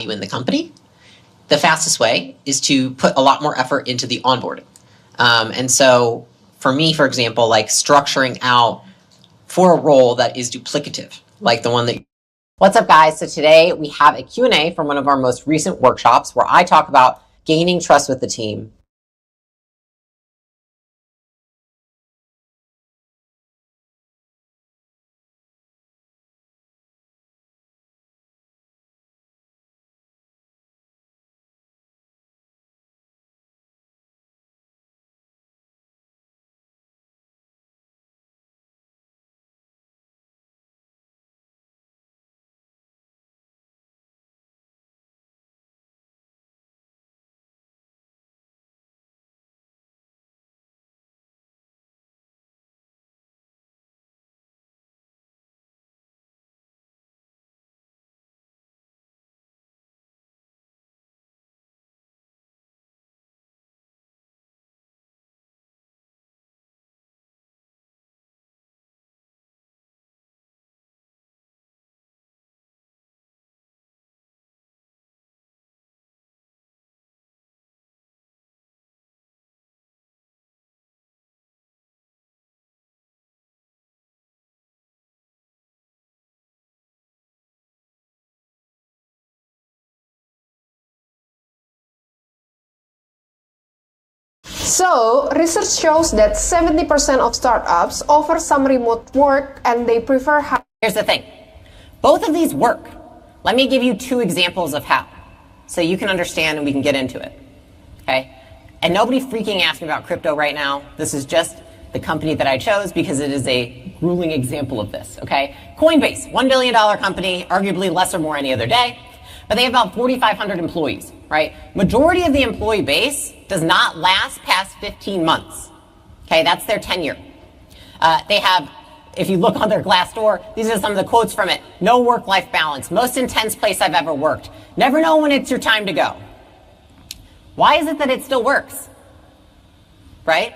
in the company, the fastest way is to put a lot more effort into the onboarding. And so for me, for example, like structuring out for a role that is duplicative, like the one that... What's up, guys? So today we have a Q&A from one of our most recent workshops where I talk about gaining trust with the team. So, research shows that 70% of startups offer some remote work and they prefer... Here's the thing. Both of these work. Let me give you two examples of how, so you can understand and we can get into it. Okay? And nobody freaking ask me about crypto right now. This is just the company that I chose because it is a grueling example of this. Okay? Coinbase, $1 billion company, arguably less or more any other day. But they have about 4,500 employees, right? Majority of the employee base does not last past 15 months. Okay, that's their tenure. They have, if you look on their Glassdoor, these are some of the quotes from it. No work-life balance. Most intense place I've ever worked. Never know when it's your time to go. Why is it that it still works? Right?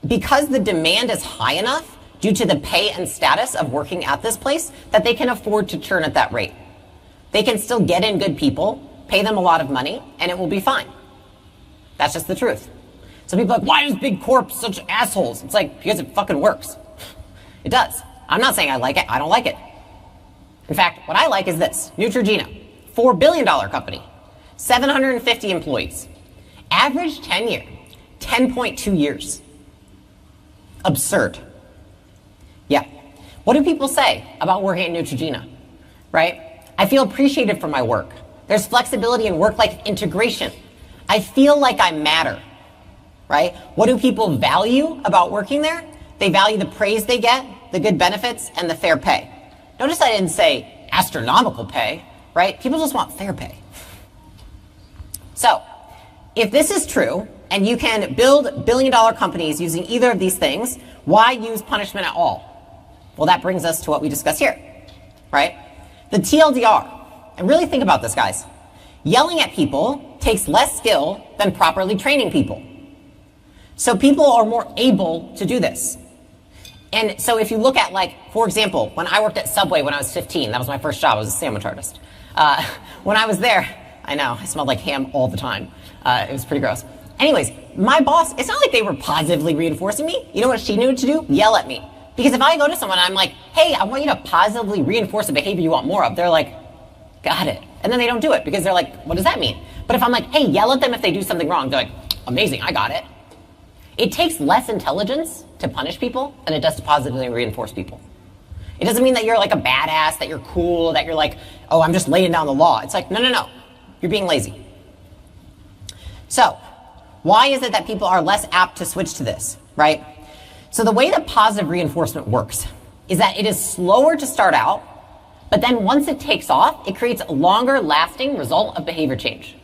Because the demand is high enough due to the pay and status of working at this place that they can afford to churn at that rate. They can still get in good people, pay them a lot of money, and it will be fine. That's just the truth. So people are like, why is big corp such assholes? It's like, because it fucking works. It does. I'm not saying I like it. I don't like it. In fact, what I like is this. Neutrogena, $4 billion company, 750 employees. Average tenure, 10.2 years. Absurd. Yeah. What do people say about working at Neutrogena? Right? I feel appreciated for my work. There's flexibility and work-life integration. I feel like I matter, right? What do people value about working there? They value the praise they get, the good benefits, and the fair pay. Notice I didn't say astronomical pay, right? People just want fair pay. So, if this is true, and you can build billion-dollar companies using either of these things, why use punishment at all? Well, that brings us to what we discuss here, right? The TLDR. And really think about this, guys. Yelling at people takes less skill than properly training people. So people are more able to do this. And so if you look at, like, for example, when I worked at Subway when I was 15, that was my first job. I was a sandwich artist. When I was there, I know, I smelled like ham all the time. It was pretty gross. Anyways, my boss, it's not like they were positively reinforcing me. You know what she knew to do? Yell at me. Because if I go to someone and I'm like, hey, I want you to positively reinforce a behavior you want more of, they're like, got it. And then they don't do it because they're like, what does that mean? But if I'm like, hey, yell at them if they do something wrong, they're like, amazing, I got it. It takes less intelligence to punish people than it does to positively reinforce people. It doesn't mean that you're like a badass, that you're cool, that you're like, oh, I'm just laying down the law. It's like, no. You're being lazy. So, why is it that people are less apt to switch to this, right? So the way that positive reinforcement works is that it is slower to start out, but then once it takes off, it creates a longer lasting result of behavior change.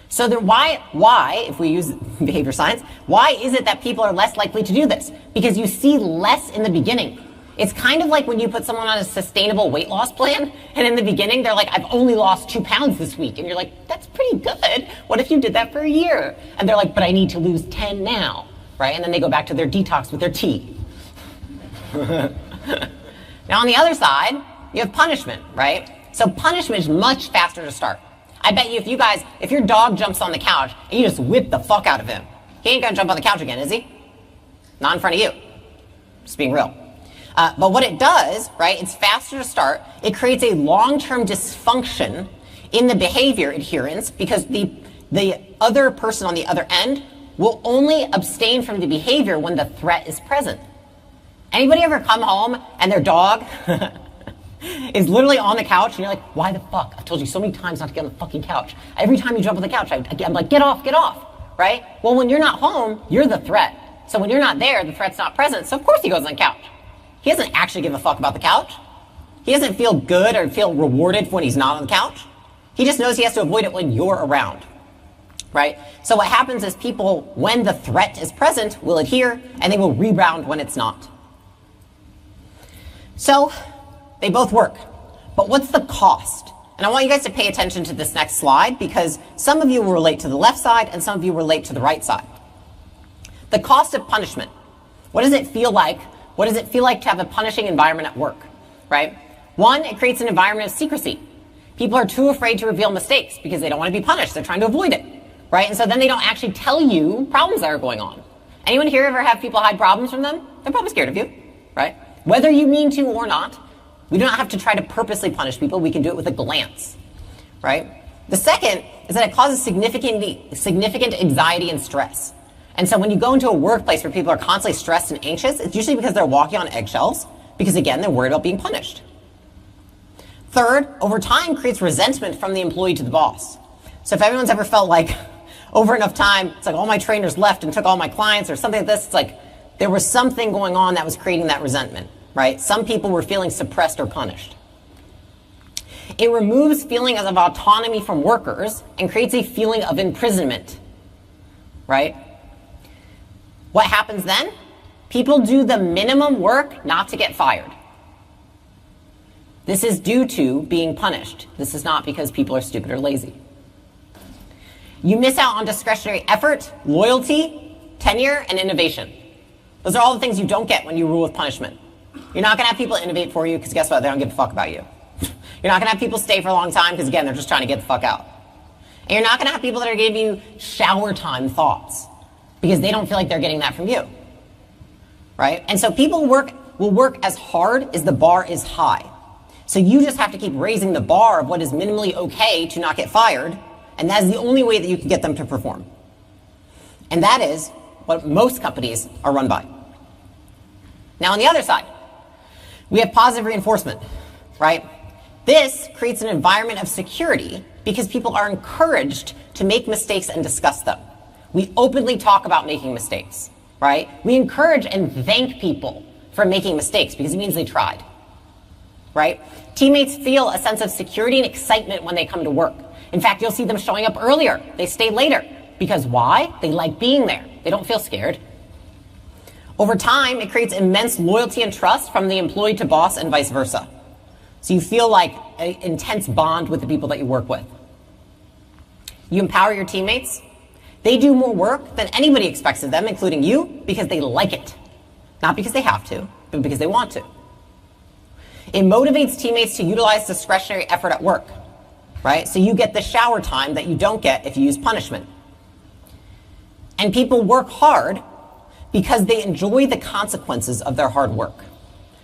So why, if we use behavior science, why is it that people are less likely to do this? Because you see less in the beginning. It's kind of like when you put someone on a sustainable weight loss plan, and in the beginning they're like, I've only lost 2 pounds this week. And you're like, that's pretty good. What if you did that for a year? And they're like, but I need to lose 10 now, right? And then they go back to their detox with their tea. Now on the other side, you have punishment, right? So punishment is much faster to start. I bet you if your dog jumps on the couch and you just whip the fuck out of him, he ain't gonna jump on the couch again, is he? Not in front of you. Just being real. But what it does, right, it's faster to start. It creates a long-term dysfunction in the behavior adherence because the other person on the other end will only abstain from the behavior when the threat is present. Anybody ever come home and their dog is literally on the couch and you're like, why the fuck? I've told you so many times not to get on the fucking couch. Every time you jump on the couch, I'm like, get off, right? Well, when you're not home, you're the threat. So when you're not there, the threat's not present. So of course he goes on the couch. He doesn't actually give a fuck about the couch. He doesn't feel good or feel rewarded when he's not on the couch. He just knows he has to avoid it when you're around, right? So what happens is people, when the threat is present, will adhere and they will rebound when it's not. So they both work. But what's the cost? And I want you guys to pay attention to this next slide because some of you will relate to the left side and some of you relate to the right side. The cost of punishment. What does it feel like? What does it feel like to have a punishing environment at work, right? One, it creates an environment of secrecy. People are too afraid to reveal mistakes because they don't want to be punished. They're trying to avoid it, right? And so then they don't actually tell you problems that are going on. Anyone here ever have people hide problems from them? They're probably scared of you, right? Whether you mean to or not, we do not have to try to purposely punish people. We can do it with a glance, right? The second is that it causes significant anxiety and stress. And so when you go into a workplace where people are constantly stressed and anxious, it's usually because they're walking on eggshells, because again, they're worried about being punished. Third, over time creates resentment from the employee to the boss. So if everyone's ever felt like over enough time, it's like all my trainers left and took all my clients or something like this, it's like there was something going on that was creating that resentment, right? Some people were feeling suppressed or punished. It removes feelings of autonomy from workers and creates a feeling of imprisonment, right? What happens then? People do the minimum work not to get fired. This is due to being punished. This is not because people are stupid or lazy. You miss out on discretionary effort, loyalty, tenure, and innovation. Those are all the things you don't get when you rule with punishment. You're not going to have people innovate for you because guess what? They don't give a fuck about you. You're not going to have people stay for a long time because again, they're just trying to get the fuck out. And you're not going to have people that are giving you shower time thoughts because they don't feel like they're getting that from you, right? And so people will work as hard as the bar is high. So you just have to keep raising the bar of what is minimally okay to not get fired, and that is the only way that you can get them to perform. And that is what most companies are run by. Now on the other side, we have positive reinforcement, right? This creates an environment of security because people are encouraged to make mistakes and discuss them. We openly talk about making mistakes, right? We encourage and thank people for making mistakes because it means they tried, right? Teammates feel a sense of security and excitement when they come to work. In fact, you'll see them showing up earlier. They stay later. Because why? They like being there. They don't feel scared. Over time, it creates immense loyalty and trust from the employee to boss and vice versa. So you feel like an intense bond with the people that you work with. You empower your teammates. They do more work than anybody expects of them, including you, because they like it. Not because they have to, but because they want to. It motivates teammates to utilize discretionary effort at work, right? So you get the shower time that you don't get if you use punishment. And people work hard because they enjoy the consequences of their hard work.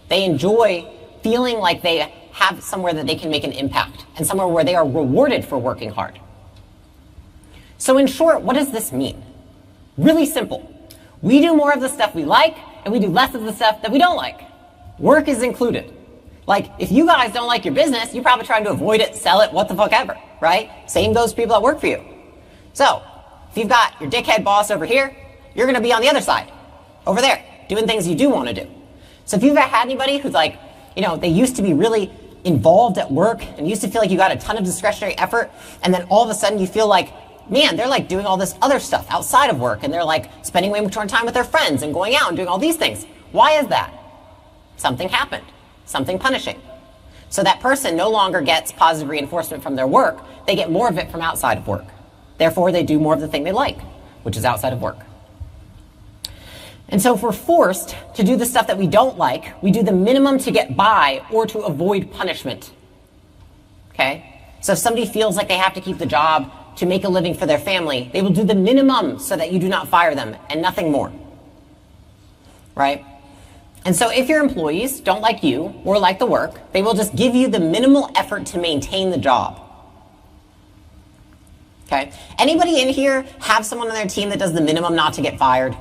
They enjoy feeling like they have somewhere that they can make an impact and somewhere where they are rewarded for working hard. So in short, what does this mean? Really simple. We do more of the stuff we like and we do less of the stuff that we don't like. Work is included. Like, if you guys don't like your business, you're probably trying to avoid it, sell it, what the fuck ever, right? Same goes for people that work for you. So, if you've got your dickhead boss over here, you're going to be on the other side, over there, doing things you do want to do. So if you've ever had anybody who's like, you know, they used to be really involved at work and used to feel like you got a ton of discretionary effort, and then all of a sudden you feel like, man, they're like doing all this other stuff outside of work, and they're like spending way more time with their friends and going out and doing all these things. Why is that? Something happened. Something punishing. So that person no longer gets positive reinforcement from their work. They get more of it from outside of work. Therefore, they do more of the thing they like, which is outside of work. And so if we're forced to do the stuff that we don't like, we do the minimum to get by or to avoid punishment. Okay? So if somebody feels like they have to keep the job to make a living for their family, they will do the minimum so that you do not fire them and nothing more. Right? And so if your employees don't like you or like the work, they will just give you the minimal effort to maintain the job. Okay? Anybody in here have someone on their team that does the minimum not to get fired?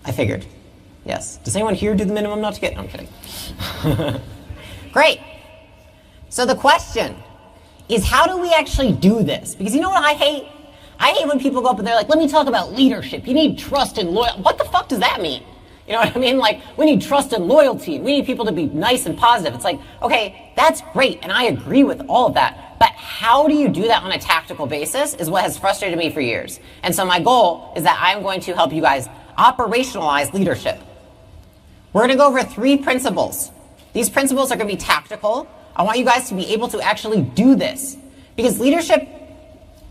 I figured. Yes. Does anyone here do the minimum not to get? No, I'm kidding. Great. So the question is, how do we actually do this? Because you know what I hate? I hate when people go up and they're like, let me talk about leadership. You need trust and loyalty. What the fuck does that mean? You know what I mean? Like, we need trust and loyalty. We need people to be nice and positive. It's like, okay, that's great. And I agree with all of that. But how do you do that on a tactical basis is what has frustrated me for years. And so my goal is that I'm going to help you guys operationalize leadership. We're going to go over 3 principles. These principles are going to be tactical. I want you guys to be able to actually do this. Because leadership,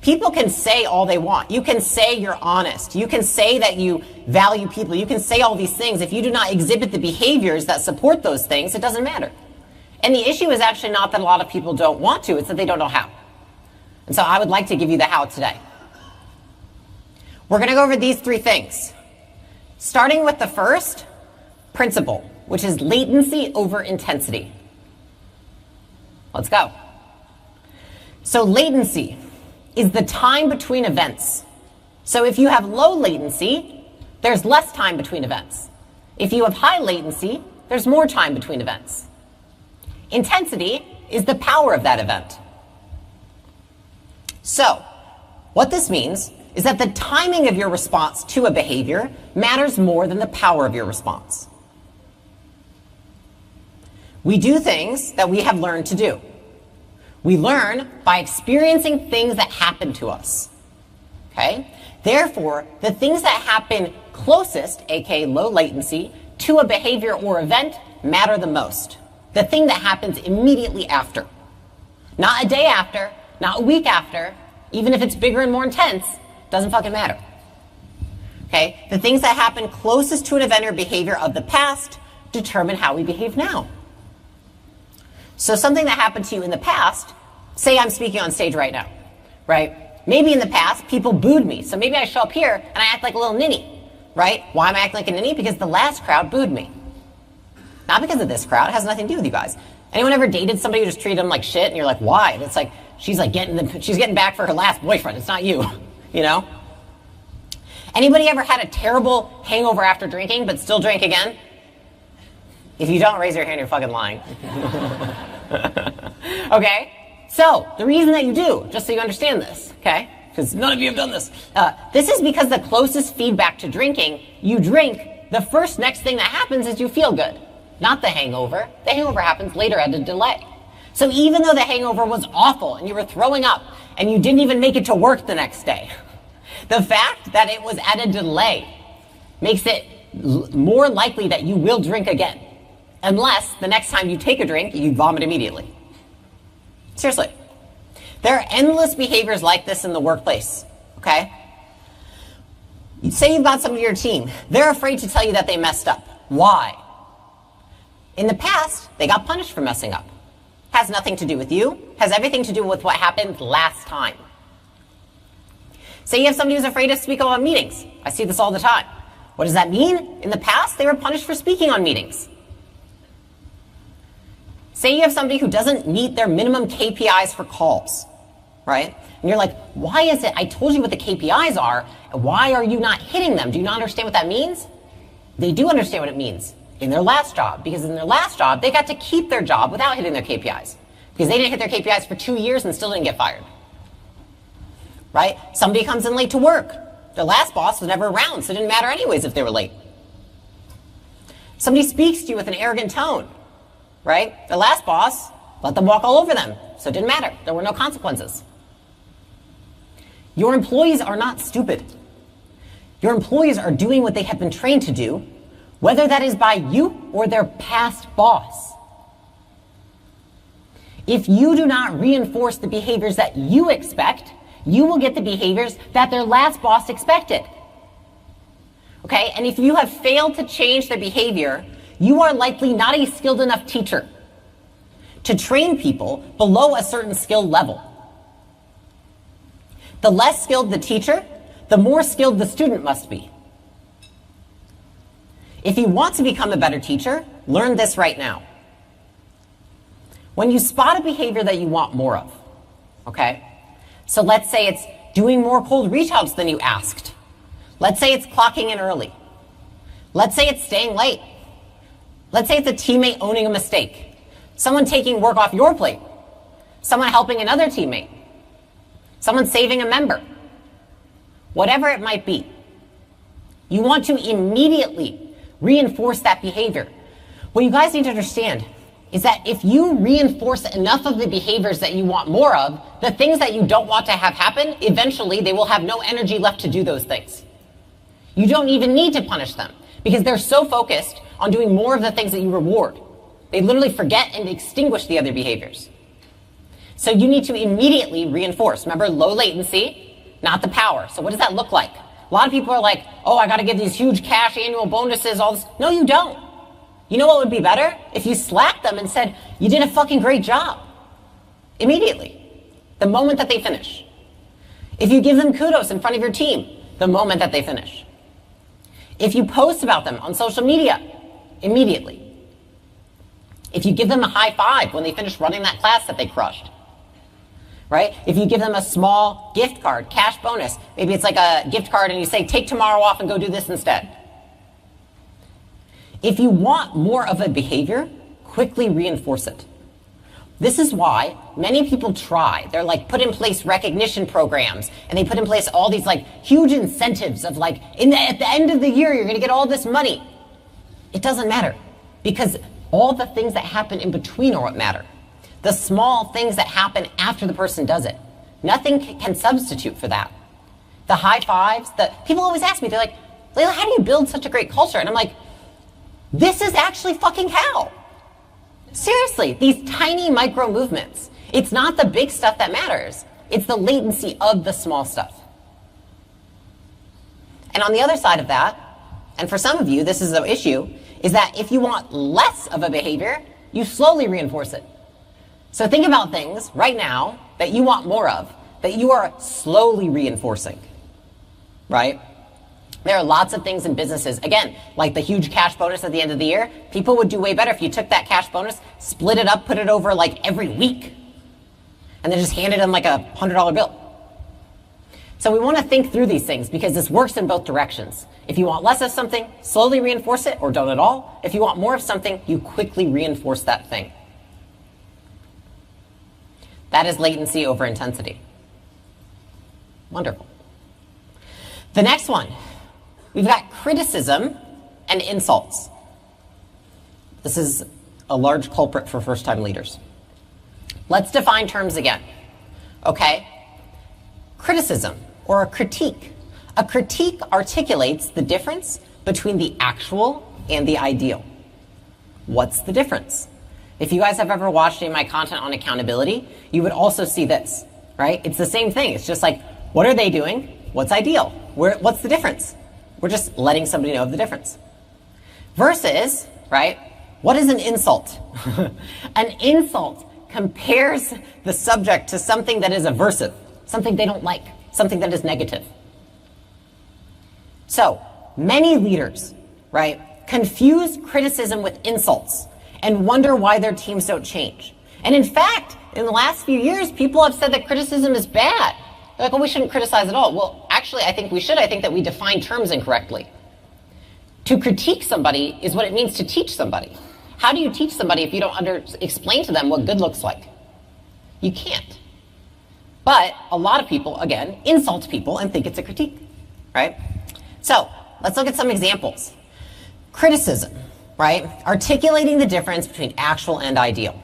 people can say all they want. You can say you're honest. You can say that you value people. You can say all these things. If you do not exhibit the behaviors that support those things, it doesn't matter. And the issue is actually not that a lot of people don't want to, it's that they don't know how. And so I would like to give you the how today. We're going to go over these 3 things. Starting with the first principle, which is latency over intensity. Let's go. So latency is the time between events. So if you have low latency, there's less time between events. If you have high latency, there's more time between events. Intensity is the power of that event. So what this means is that the timing of your response to a behavior matters more than the power of your response. We do things that we have learned to do. We learn by experiencing things that happen to us. Okay? Therefore, the things that happen closest, aka low latency, to a behavior or event matter the most. The thing that happens immediately after. Not a day after, not a week after, even if it's bigger and more intense, doesn't fucking matter. Okay? The things that happen closest to an event or behavior of the past determine how we behave now. So something that happened to you in the past, say I'm speaking on stage right now, right? Maybe in the past, people booed me. So maybe I show up here and I act like a little ninny, right? Why am I acting like a ninny? Because the last crowd booed me. Not because of this crowd. It has nothing to do with you guys. Anyone ever dated somebody who just treated them like shit and you're like, why? And it's like, she's getting back for her last boyfriend. It's not you, you know? Anybody ever had a terrible hangover after drinking but still drank again? If you don't, raise your hand, you're fucking lying. Okay? So, the reason that you do, just so you understand this, okay? Because none of you have done this. This is because the closest feedback to drinking, you drink, the first next thing that happens is you feel good. Not the hangover. The hangover happens later at a delay. So even though the hangover was awful and you were throwing up and you didn't even make it to work the next day, the fact that it was at a delay makes it more likely that you will drink again. Unless the next time you take a drink, you vomit immediately. Seriously. There are endless behaviors like this in the workplace, okay? Say you've got somebody on your team. They're afraid to tell you that they messed up. Why? In the past, they got punished for messing up. Has nothing to do with you. Has everything to do with what happened last time. Say you have somebody who's afraid to speak on meetings. I see this all the time. What does that mean? In the past, they were punished for speaking on meetings. Say you have somebody who doesn't meet their minimum KPIs for calls, right? And you're like, why is it? I told you what the KPIs are. Why are you not hitting them? Do you not understand what that means? They do understand what it means in their last job, because in their last job, they got to keep their job without hitting their KPIs, because they didn't hit their KPIs for 2 years and still didn't get fired, right? Somebody comes in late to work. Their last boss was never around, so it didn't matter anyways if they were late. Somebody speaks to you with an arrogant tone, right? The last boss let them walk all over them, so it didn't matter. There were no consequences. Your employees are not stupid. Your employees are doing what they have been trained to do, whether that is by you or their past boss. If you do not reinforce the behaviors that you expect, you will get the behaviors that their last boss expected. Okay? And if you have failed to change their behavior, you are likely not a skilled enough teacher. to train people below a certain skill level. The less skilled the teacher, the more skilled the student must be. If you want to become a better teacher, learn this right now. When you spot a behavior that you want more of, okay? So let's say it's doing more cold reach outs than you asked. Let's say it's clocking in early. Let's say it's staying late. Let's say it's a teammate owning a mistake. Someone taking work off your plate. Someone helping another teammate. Someone saving a member. Whatever it might be. You want to immediately reinforce that behavior. What you guys need to understand is that if you reinforce enough of the behaviors that you want more of, the things that you don't want to have happen, eventually they will have no energy left to do those things. You don't even need to punish them because they're so focused on doing more of the things that you reward. They literally forget and extinguish the other behaviors. So you need to immediately reinforce. Remember, low latency, not the power. So what does that look like? A lot of people are like, oh, I got to give these huge cash annual bonuses, all this. No, you don't. You know what would be better? If you slapped them and said, you did a fucking great job. Immediately. The moment that they finish. If you give them kudos in front of your team, the moment that they finish. If you post about them on social media, immediately. If you give them a high five when they finish running that class that they crushed. Right? If you give them a small gift card, cash bonus, maybe it's like a gift card and you say, take tomorrow off and go do this instead. If you want more of a behavior, quickly reinforce it. This is why many people try. They're like put in place recognition programs and they put in place all these like huge incentives of like, at the end of the year, you're going to get all this money. It doesn't matter because all the things that happen in between are what matter. The small things that happen after the person does it. Nothing can substitute for that. The high fives, people always ask me, they're like, Leila, how do you build such a great culture? And I'm like, this is actually fucking how. Seriously, these tiny micro movements. It's not the big stuff that matters. It's the latency of the small stuff. And on the other side of that, and for some of you, this is an issue, is that if you want less of a behavior, you slowly reinforce it. So think about things right now that you want more of, that you are slowly reinforcing, right? There are lots of things in businesses, again, like the huge cash bonus at the end of the year. People would do way better if you took that cash bonus, split it up, put it over like every week, and then just handed them like a $100 bill. So we want to think through these things because this works in both directions. If you want less of something, slowly reinforce it or don't at all. If you want more of something, you quickly reinforce that thing. That is latency over intensity. Wonderful. The next one. We've got criticism and insults. This is a large culprit for first-time leaders. Let's define terms again. Okay? Criticism or a critique. A critique articulates the difference between the actual and the ideal. What's the difference? If you guys have ever watched any of my content on accountability, you would also see this, right? It's the same thing. It's just like, what are they doing? What's ideal? What's the difference? We're just letting somebody know of the difference. Versus, right, what is an insult? An insult compares the subject to something that is aversive, something they don't like, something that is negative. So, many leaders, right, confuse criticism with insults and wonder why their teams don't change. And in fact, in the last few years, people have said that criticism is bad. They're like, well, we shouldn't criticize at all. Well, actually, I think we should. I think that we define terms incorrectly. To critique somebody is what it means to teach somebody. How do you teach somebody if you don't explain to them what good looks like? You can't. But a lot of people, again, insult people and think it's a critique, right? So let's look at some examples. Criticism, right? Articulating the difference between actual and ideal.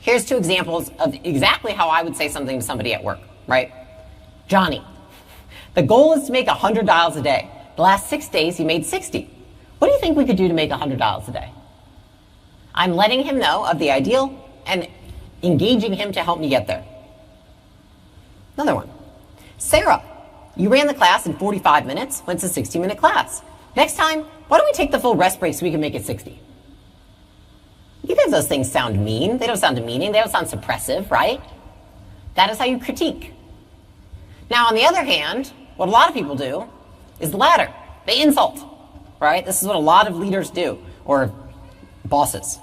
Here's two examples of exactly how I would say something to somebody at work, right? Johnny, the goal is to make $100 a day. The last 6 days, you made 60. What do you think we could do to make $100 a day? I'm letting him know of the ideal and engaging him to help me get there. Another one. Sarah, you ran the class in 45 minutes when it's a 60-minute class. Next time, why don't we take the full rest break so we can make it 60? You guys of those things sound mean. They don't sound demeaning. They don't sound suppressive, right? That is how you critique. Now, on the other hand, what a lot of people do is the latter. They insult, right? This is what a lot of leaders do, or bosses,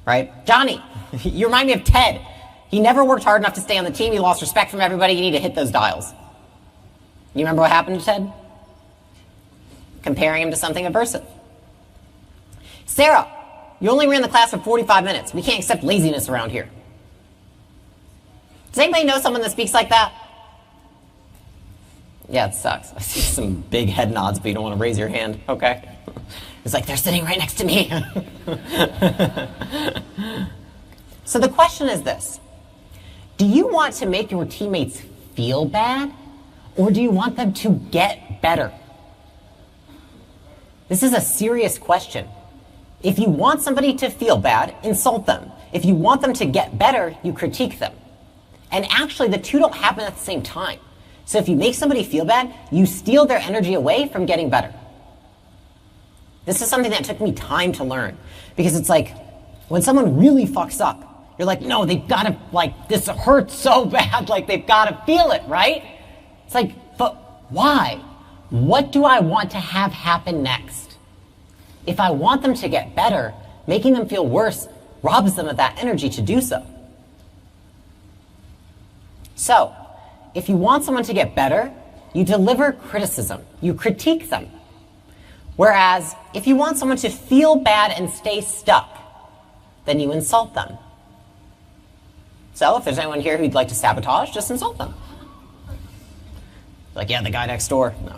right? Johnny, you remind me of Ted. He never worked hard enough to stay on the team. He lost respect from everybody. You need to hit those dials. You remember what happened to Ted? Comparing him to something aversive. Sarah, you only ran the class for 45 minutes. We can't accept laziness around here. Does anybody know someone that speaks like that? Yeah, it sucks. I see some big head nods, but you don't want to raise your hand. Okay. It's like they're sitting right next to me. So the question is this. Do you want to make your teammates feel bad, or do you want them to get better? This is a serious question. If you want somebody to feel bad, insult them. If you want them to get better, you critique them. And actually, the two don't happen at the same time. So if you make somebody feel bad, you steal their energy away from getting better. This is something that took me time to learn. Because it's like, when someone really fucks up, you're like, no, they've got to, like, this hurts so bad, like, they've got to feel it, right? It's like, but why? What do I want to have happen next? If I want them to get better, making them feel worse robs them of that energy to do so. So, if you want someone to get better, you deliver criticism. You critique them. Whereas, if you want someone to feel bad and stay stuck, then you insult them. So, if there's anyone here who'd like to sabotage, just insult them. Like, yeah, the guy next door. No.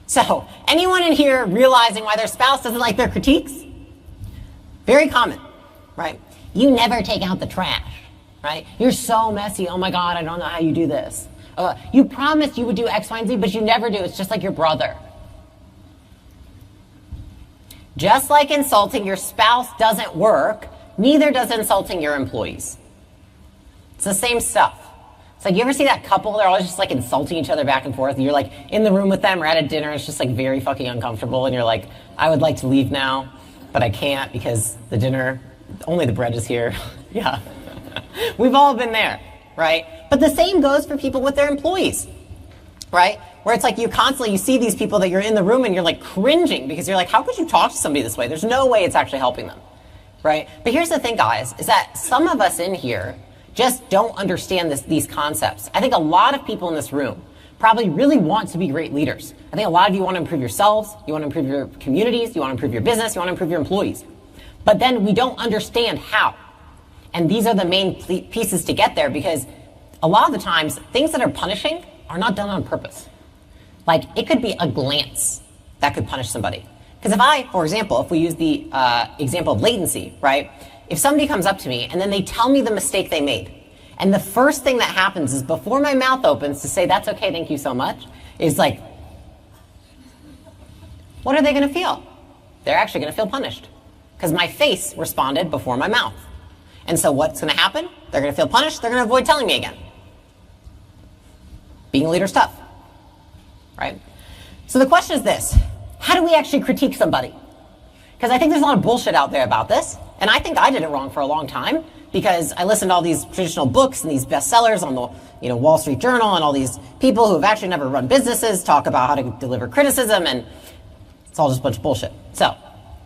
So, anyone in here realizing why their spouse doesn't like their critiques? Very common, right? You never take out the trash, right? You're so messy. Oh my God, I don't know how you do this. You promised you would do X, Y, and Z, but you never do. It's just like your brother. Just like insulting your spouse doesn't work, neither does insulting your employees. It's the same stuff. It's like, you ever see that couple, they're always just like insulting each other back and forth, and you're like in the room with them or at a dinner, it's just like very fucking uncomfortable, and you're like, I would like to leave now, but I can't because the dinner, only the bread is here. Yeah. We've all been there, right? But the same goes for people with their employees, right? Where it's like you see these people that you're in the room and you're like cringing because you're like, how could you talk to somebody this way? There's no way it's actually helping them, right? But here's the thing, guys, is that some of us in here just don't understand these concepts. I think a lot of people in this room probably really want to be great leaders. I think a lot of you want to improve yourselves, you want to improve your communities, you want to improve your business, you want to improve your employees. But then we don't understand how. And these are the main pieces to get there, because a lot of the times, things that are punishing are not done on purpose. Like, it could be a glance that could punish somebody. Because for example, if we use the example of latency, right? If somebody comes up to me and then they tell me the mistake they made, and the first thing that happens is before my mouth opens to say, that's okay, thank you so much, is like, what are they going to feel? They're actually going to feel punished. Because my face responded before my mouth. And so what's going to happen? They're going to feel punished. They're going to avoid telling me again. Being a leader is tough, right? So the question is this. How do we actually critique somebody? Because I think there's a lot of bullshit out there about this. And I think I did it wrong for a long time, because I listened to all these traditional books and these bestsellers on the Wall Street Journal, and all these people who have actually never run businesses talk about how to deliver criticism, and it's all just a bunch of bullshit. So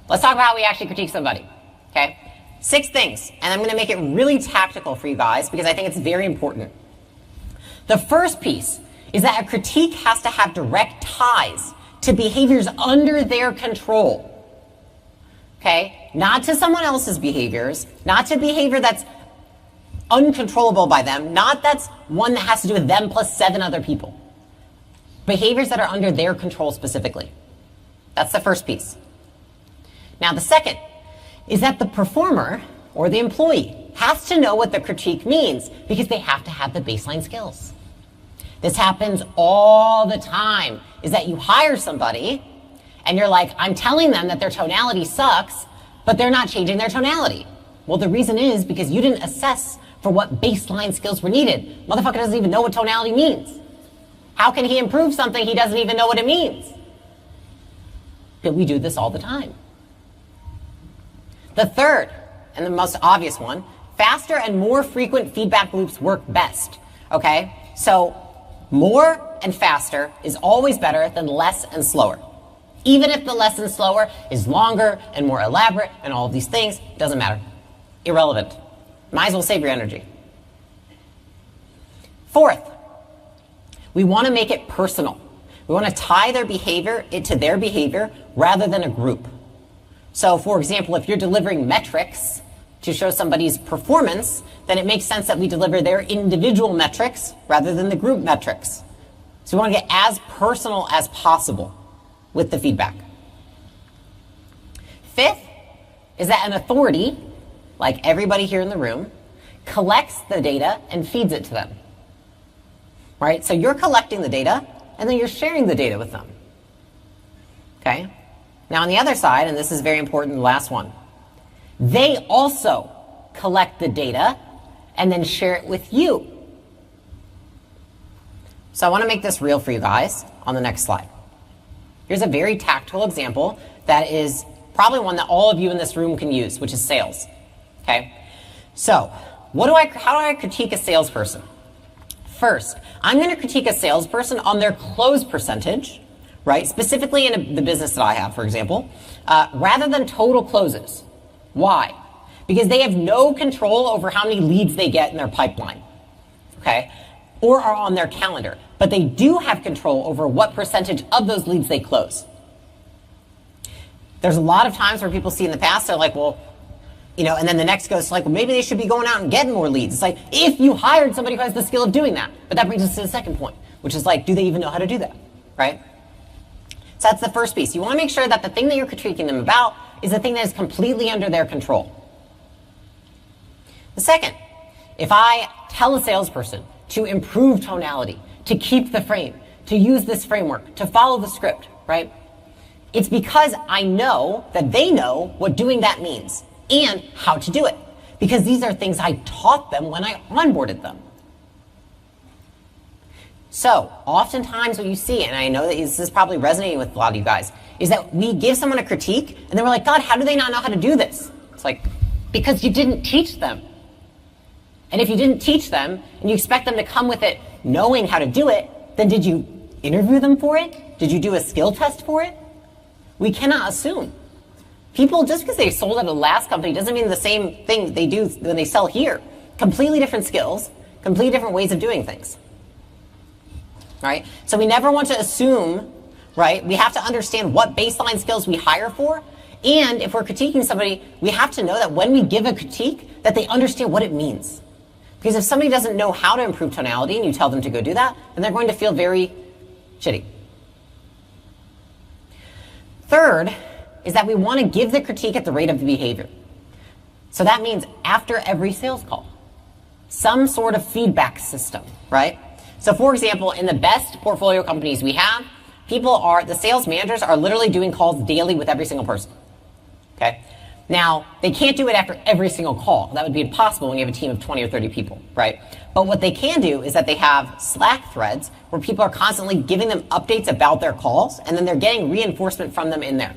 let's talk about how we actually critique somebody, okay? 6 things, and I'm going to make it really tactical for you guys because I think it's very important. The first piece is that a critique has to have direct ties to behaviors under their control. Okay? Not to someone else's behaviors, not to behavior that's uncontrollable by them, not that's one that has to do with them plus 7 other people. Behaviors that are under their control specifically. That's the first piece. Now, the second is that the performer or the employee has to know what the critique means, because they have to have the baseline skills. This happens all the time, is that you hire somebody and you're like, I'm telling them that their tonality sucks, but they're not changing their tonality. Well, the reason is because you didn't assess for what baseline skills were needed. Motherfucker doesn't even know what tonality means. How can he improve something he doesn't even know what it means? But we do this all the time. The third and the most obvious one, faster and more frequent feedback loops work best, okay? So more and faster is always better than less and slower. Even if the less and slower is longer and more elaborate and all of these things, it doesn't matter. Irrelevant. Might as well save your energy. Fourth, we want to make it personal. We want to tie their behavior to their behavior rather than a group. So, for example, if you're delivering metrics to show somebody's performance, then it makes sense that we deliver their individual metrics rather than the group metrics. So we want to get as personal as possible with the feedback. Fifth is that an authority, like everybody here in the room, collects the data and feeds it to them. Right? So you're collecting the data, and then you're sharing the data with them. Okay? Now on the other side, and this is very important, the last one, they also collect the data and then share it with you. So I want to make this real for you guys on the next slide. Here's a very tactile example that is probably one that all of you in this room can use, which is sales. Okay? So how do I critique a salesperson? First, I'm going to critique a salesperson on their close percentage, right? Specifically in the business that I have, for example, rather than total closes. Why? Because they have no control over how many leads they get in their pipeline, okay? Or are on their calendar. But they do have control over what percentage of those leads they close. There's a lot of times where people see in the past, they're like, well, you know, and then the next goes like, well, maybe they should be going out and getting more leads. It's like, if you hired somebody who has the skill of doing that. But that brings us to the second point, which is like, do they even know how to do that, right? So that's the first piece. You want to make sure that the thing that you're critiquing them about is the thing that is completely under their control. The second, if I tell a salesperson to improve tonality, to keep the frame, to use this framework, to follow the script, right? It's because I know that they know what doing that means and how to do it. Because these are things I taught them when I onboarded them. So, oftentimes what you see, and I know that this is probably resonating with a lot of you guys, is that we give someone a critique, and then we're like, God, how do they not know how to do this? It's like, because you didn't teach them. And if you didn't teach them, and you expect them to come with it knowing how to do it, then did you interview them for it? Did you do a skill test for it? We cannot assume. People, just because they sold at a last company doesn't mean the same thing they do when they sell here. Completely different skills, completely different ways of doing things. Right? So we never want to assume, right? We have to understand what baseline skills we hire for. And if we're critiquing somebody, we have to know that when we give a critique, that they understand what it means. Because if somebody doesn't know how to improve tonality and you tell them to go do that, then they're going to feel very shitty. Third is that we want to give the critique at the rate of the behavior. So that means after every sales call, some sort of feedback system, right? So for example, in the best portfolio companies we have, the sales managers are literally doing calls daily with every single person, okay? Now, they can't do it after every single call. That would be impossible when you have a team of 20 or 30 people, right? But what they can do is that they have Slack threads where people are constantly giving them updates about their calls, and then they're getting reinforcement from them in there.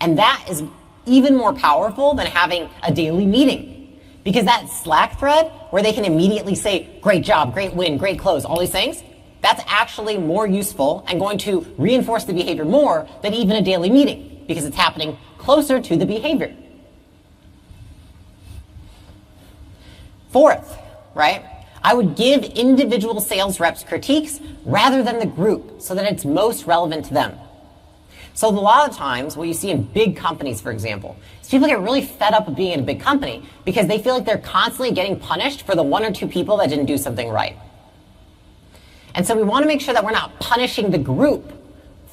And that is even more powerful than having a daily meeting. Because that Slack thread, where they can immediately say, great job, great win, great close, all these things, that's actually more useful and going to reinforce the behavior more than even a daily meeting, because it's happening closer to the behavior. Fourth, right? I would give individual sales reps critiques rather than the group so that it's most relevant to them. So a lot of times, what you see in big companies, for example, is people get really fed up of being in a big company because they feel like they're constantly getting punished for the one or two people that didn't do something right. And so we want to make sure that we're not punishing the group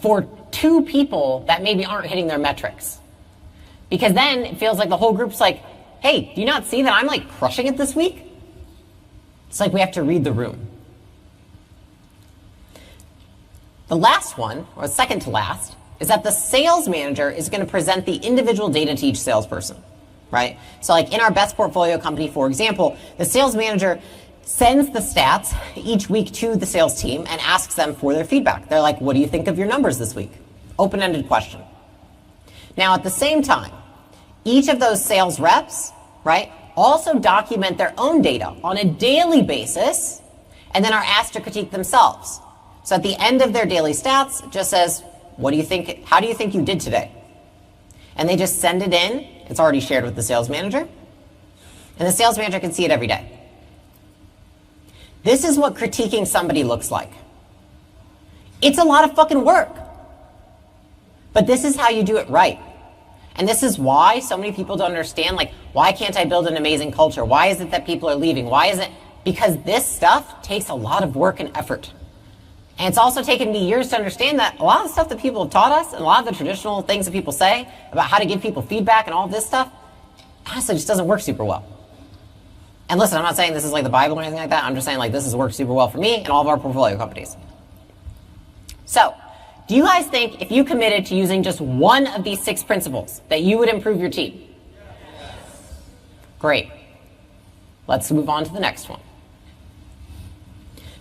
for two people that maybe aren't hitting their metrics. Because then it feels like the whole group's like, hey, do you not see that I'm like crushing it this week? It's like we have to read the room. The last one, or second to last, is that the sales manager is going to present the individual data to each salesperson, right? So like in our best portfolio company, for example, the sales manager sends the stats each week to the sales team and asks them for their feedback. They're like, what do you think of your numbers this week? Open-ended question. Now, at the same time, Each of those sales reps, right, also document their own data on a daily basis and then are asked to critique themselves. So at the end of their daily stats, it just says, what do you think, how do you think you did today? And they just send it in. It's already shared with the sales manager. And the sales manager can see it every day. This is what critiquing somebody looks like. It's a lot of fucking work. But this is how you do it right. And this is why so many people don't understand, like, why can't I build an amazing culture? Why is it that people are leaving? Why is it? Because this stuff takes a lot of work and effort. And it's also taken me years to understand that a lot of the stuff that people have taught us and a lot of the traditional things that people say about how to give people feedback and all this stuff, honestly, just doesn't work super well. And listen, I'm not saying this is like the Bible or anything like that. I'm just saying like this has worked super well for me and all of our portfolio companies. So, do you guys think if you committed to using just one of these 6 principles that you would improve your team? Yes. Great. Let's move on to the next one.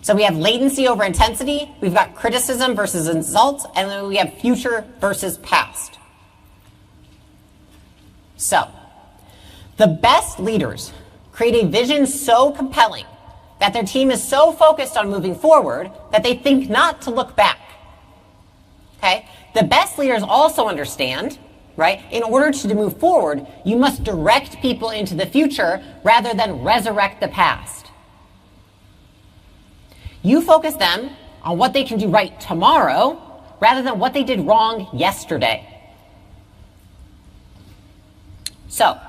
So we have latency over intensity, we've got criticism versus insult, and then we have future versus past. So, the best leaders create a vision so compelling that their team is so focused on moving forward that they think not to look back. Okay? The best leaders also understand, right, in order to move forward, you must direct people into the future rather than resurrect the past. You focus them on what they can do right tomorrow rather than what they did wrong yesterday. So,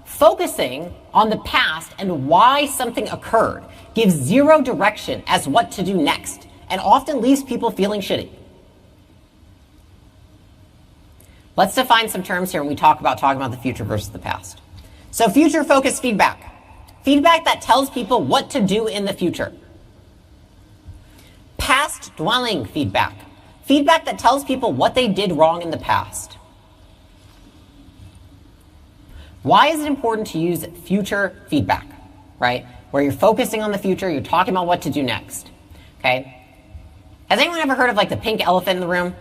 focusing on the past and why something occurred gives zero direction as what to do next and often leaves people feeling shitty. Let's define some terms here when we talking about the future versus the past. So future-focused feedback. Feedback that tells people what to do in the future. Past-dwelling feedback. Feedback that tells people what they did wrong in the past. Why is it important to use future feedback, right? Where you're focusing on the future, you're talking about what to do next, okay? Has anyone ever heard of like the pink elephant in the room?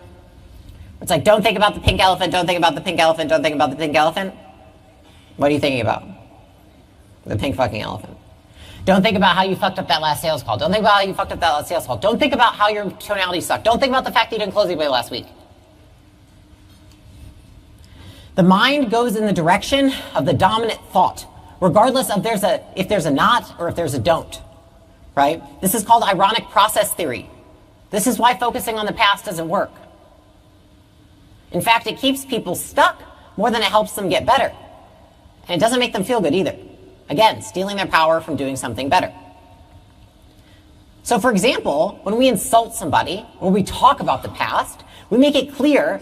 It's like, don't think about the pink elephant, don't think about the pink elephant, don't think about the pink elephant. What are you thinking about? The pink fucking elephant. Don't think about how you fucked up that last sales call. Don't think about how you fucked up that last sales call. Don't think about how your tonality sucked. Don't think about the fact that you didn't close anybody last week. The mind goes in the direction of the dominant thought, regardless of if there's a not or if there's a don't, right? This is called ironic process theory. This is why focusing on the past doesn't work. In fact, it keeps people stuck more than it helps them get better. And it doesn't make them feel good either. Again, stealing their power from doing something better. So for example, when we insult somebody, when we talk about the past, we make it clear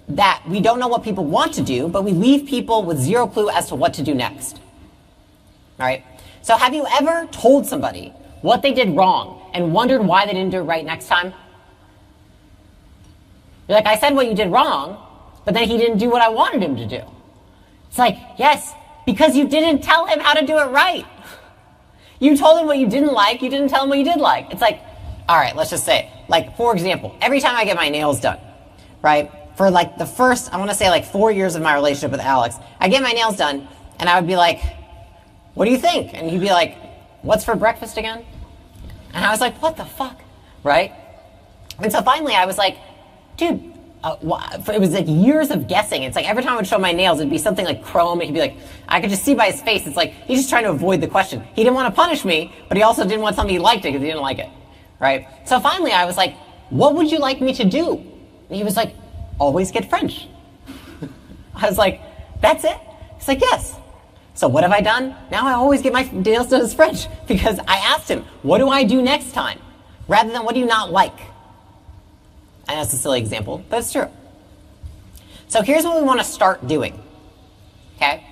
that we don't know what people want to do, but we leave people with zero clue as to what to do next. All right? So have you ever told somebody what they did wrong and wondered why they didn't do it right next time? You're like, I said what you did wrong, but then he didn't do what I wanted him to do. It's like, yes, because you didn't tell him how to do it right. You told him what you didn't like, you didn't tell him what you did like. It's like, all right, let's just say, like, for example, every time I get my nails done, right, for like the first, I want to say like 4 years of my relationship with Alex, I get my nails done, and I would be like, what do you think? And he'd be like, what's for breakfast again? And I was like, what the fuck, right? And so finally I was like, dude, it was like years of guessing. It's like every time I would show my nails, it'd be something like chrome. He'd be like, I could just see by his face. It's like, he's just trying to avoid the question. He didn't want to punish me, but he also didn't want something he liked it because he didn't like it, right? So finally I was like, what would you like me to do? And he was like, always get French. I was like, that's it? He's like, yes. So what have I done? Now I always get my nails done as French because I asked him, what do I do next time? Rather than what do you not like? And that's a silly example, but it's true. So here's what we want to start doing, okay?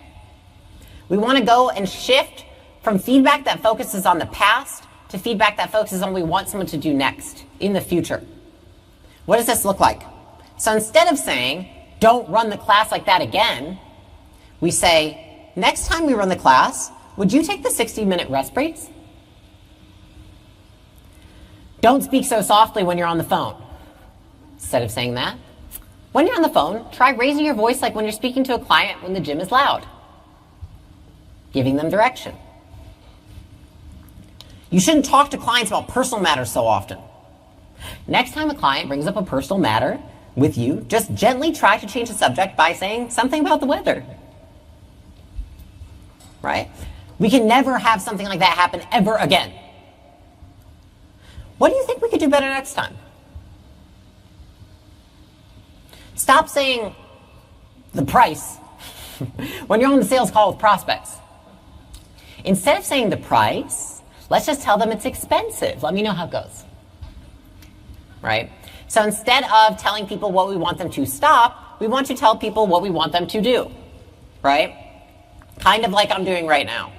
We want to go and shift from feedback that focuses on the past to feedback that focuses on what we want someone to do next, in the future. What does this look like? So instead of saying, don't run the class like that again, we say, next time we run the class, would you take the 60-minute rest breaks? Don't speak so softly when you're on the phone. Instead of saying that, When you're on the phone, try raising your voice like when you're speaking to a client when the gym is loud, giving them direction. You shouldn't talk to clients about personal matters so often. Next time a client brings up a personal matter with you, just gently try to change the subject by saying something about the weather. Right? We can never have something like that happen ever again. What do you think we could do better next time? Stop saying the price when you're on the sales call with prospects. Instead of saying the price, let's just tell them it's expensive. Let me know how it goes. Right? So instead of telling people what we want them to stop, we want to tell people what we want them to do. Right? Kind of like I'm doing right now.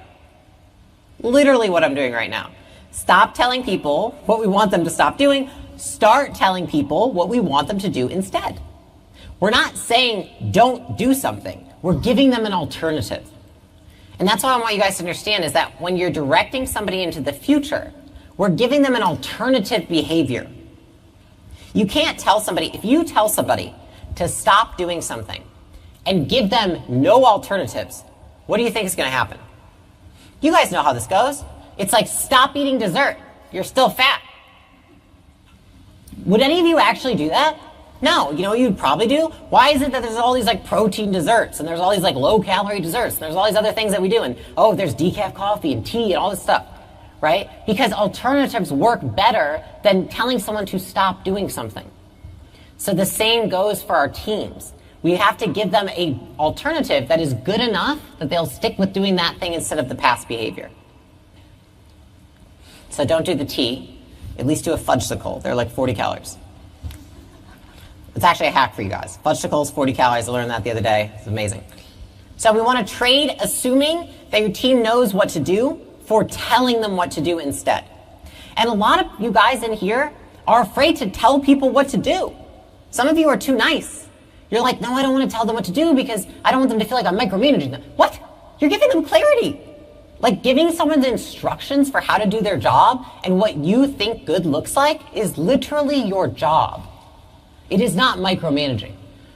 Literally what I'm doing right now. Stop telling people what we want them to stop doing. Start telling people what we want them to do instead. We're not saying don't do something. We're giving them an alternative. And that's what I want you guys to understand is that when you're directing somebody into the future, we're giving them an alternative behavior. You can't tell somebody, if you tell somebody to stop doing something and give them no alternatives, what do you think is going to happen? You guys know how this goes. It's like, stop eating dessert. You're still fat. Would any of you actually do that? No. You know what you'd probably do? Why is it that there's all these like protein desserts and there's all these like low calorie desserts and there's all these other things that we do and oh, there's decaf coffee and tea and all this stuff, right? Because alternatives work better than telling someone to stop doing something. So the same goes for our teams. We have to give them an alternative that is good enough that they'll stick with doing that thing instead of the past behavior. So don't do the tea. At least do a fudgesicle. They're like 40 calories. It's actually a hack for you guys. Fudgesicles, 40 calories. I learned that the other day. It's amazing. So we want to trade assuming that your team knows what to do for telling them what to do instead. And a lot of you guys in here are afraid to tell people what to do. Some of you are too nice. You're like, no, I don't want to tell them what to do because I don't want them to feel like I'm micromanaging them. What? You're giving them clarity. Like giving someone the instructions for how to do their job and what you think good looks like is literally your job. It is not micromanaging.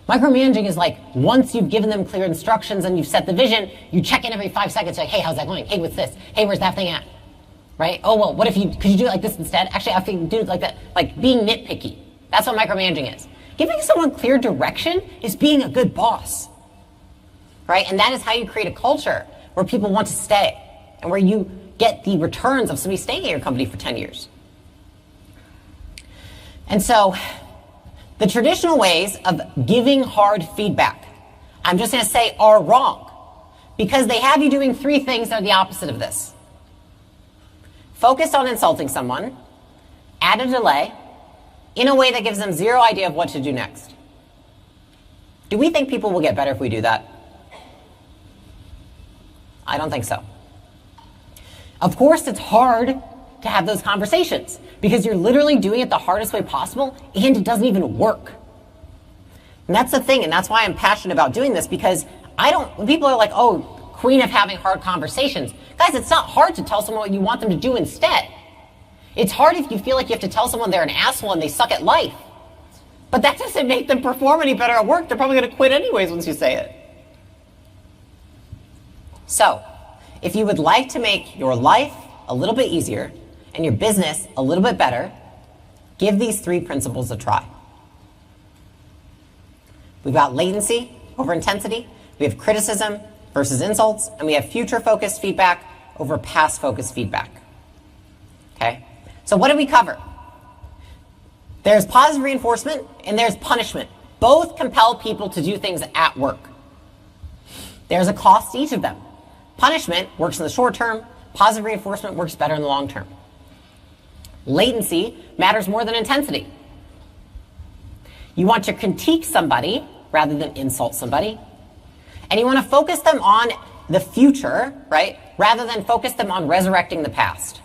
Micromanaging is like once you've given them clear instructions and you've set the vision, you check in every 5 seconds like, hey, how's that going? Hey, what's this? Hey, where's that thing at? Right? Oh, well, could you do it like this instead? Actually, I think do it like that. Like being nitpicky. That's what micromanaging is. Giving someone clear direction is being a good boss. Right? And that is how you create a culture where people want to stay and where you get the returns of somebody staying at your company for 10 years. And so the traditional ways of giving hard feedback, I'm just going to say, are wrong because they have you doing 3 things that are the opposite of this. Focus on insulting someone, add a delay, in a way that gives them zero idea of what to do next. Do we think people will get better if we do that? I don't think so. Of course, it's hard to have those conversations because you're literally doing it the hardest way possible and it doesn't even work. And that's the thing, and that's why I'm passionate about doing this because when people are like, oh, queen of having hard conversations. Guys, it's not hard to tell someone what you want them to do instead. It's hard if you feel like you have to tell someone they're an asshole and they suck at life. But that doesn't make them perform any better at work. They're probably going to quit anyways once you say it. So, if you would like to make your life a little bit easier and your business a little bit better, give these 3 principles a try. We've got latency over intensity, we have criticism versus insults, and we have future-focused feedback over past-focused feedback. Okay? So what did we cover? There's positive reinforcement and there's punishment. Both compel people to do things at work. There's a cost to each of them. Punishment works in the short term. Positive reinforcement works better in the long term. Latency matters more than intensity. You want to critique somebody rather than insult somebody. And you want to focus them on the future, right? Rather than focus them on resurrecting the past.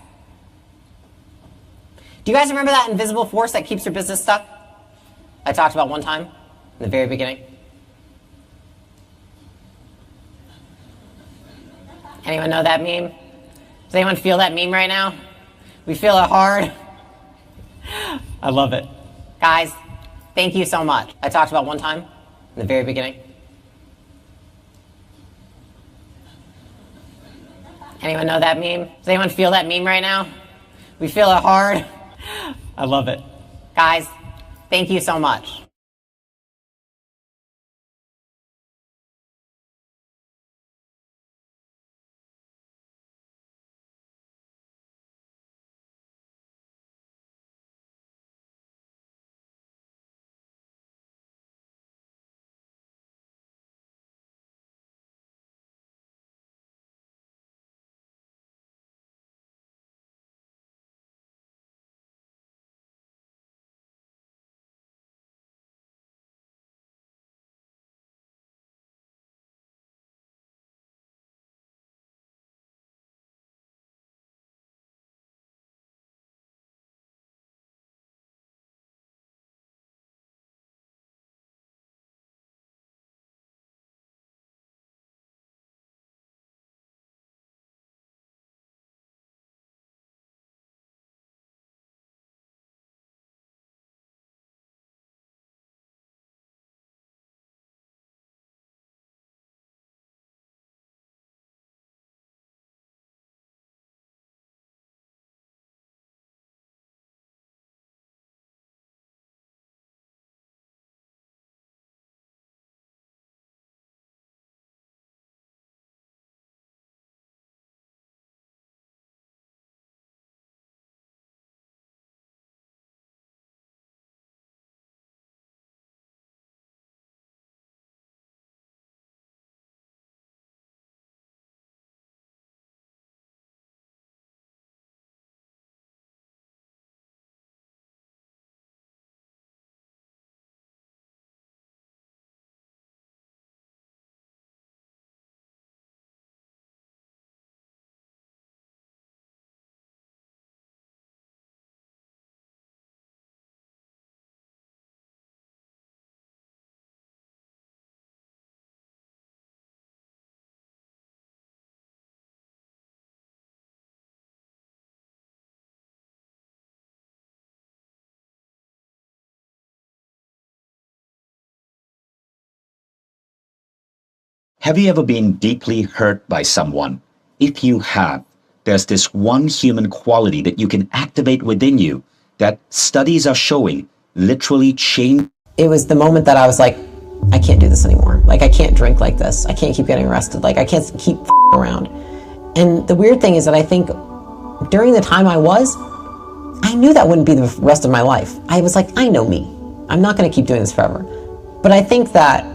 Do you guys remember that invisible force that keeps your business stuck? I talked about one time in the very beginning. Anyone know that meme? Does anyone feel that meme right now? We feel it hard. I love it. Guys, thank you so much. I talked about one time in the very beginning. Anyone know that meme? Does anyone feel that meme right now? We feel it hard. I love it. Guys, thank you so much. Have you ever been deeply hurt by someone? If you have, there's this one human quality that you can activate within you that studies are showing literally change. It was the moment that I was like, I can't do this anymore. Like, I can't drink like this. I can't keep getting arrested. Like, I can't keep around. And the weird thing is that I think during the time I knew that wouldn't be the rest of my life. I was like, I know me. I'm not going to keep doing this forever. But I think that,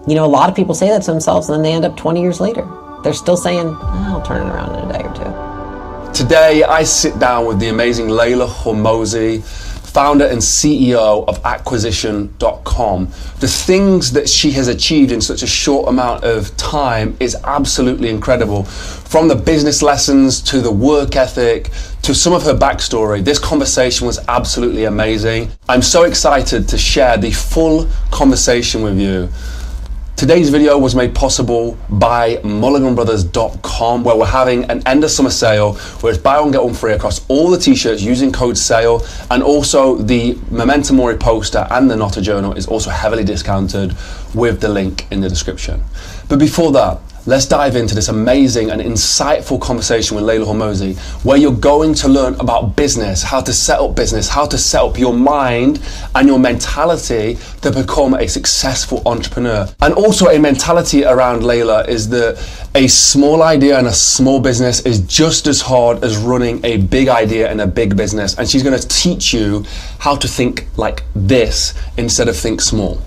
you know, a lot of people say that to themselves and then they end up 20 years later. They're still saying, I'll turn it around in a day or two. Today, I sit down with the amazing Leila Hormozi, founder and CEO of acquisition.com. The things that she has achieved in such a short amount of time is absolutely incredible. From the business lessons to the work ethic to some of her backstory, this conversation was absolutely amazing. I'm so excited to share the full conversation with you. Today's video was made possible by mulliganbrothers.com, where we're having an end of summer sale where it's buy one get one free across all the t-shirts using code SALE, and also the Memento Mori poster and the Nota journal is also heavily discounted with the link in the description. But before that, let's dive into this amazing and insightful conversation with Leila Hormozi, where you're going to learn about business, how to set up your mind and your mentality to become a successful entrepreneur. And also a mentality around Leila is that a small idea and a small business is just as hard as running a big idea and a big business. And she's going to teach you how to think like this instead of think small.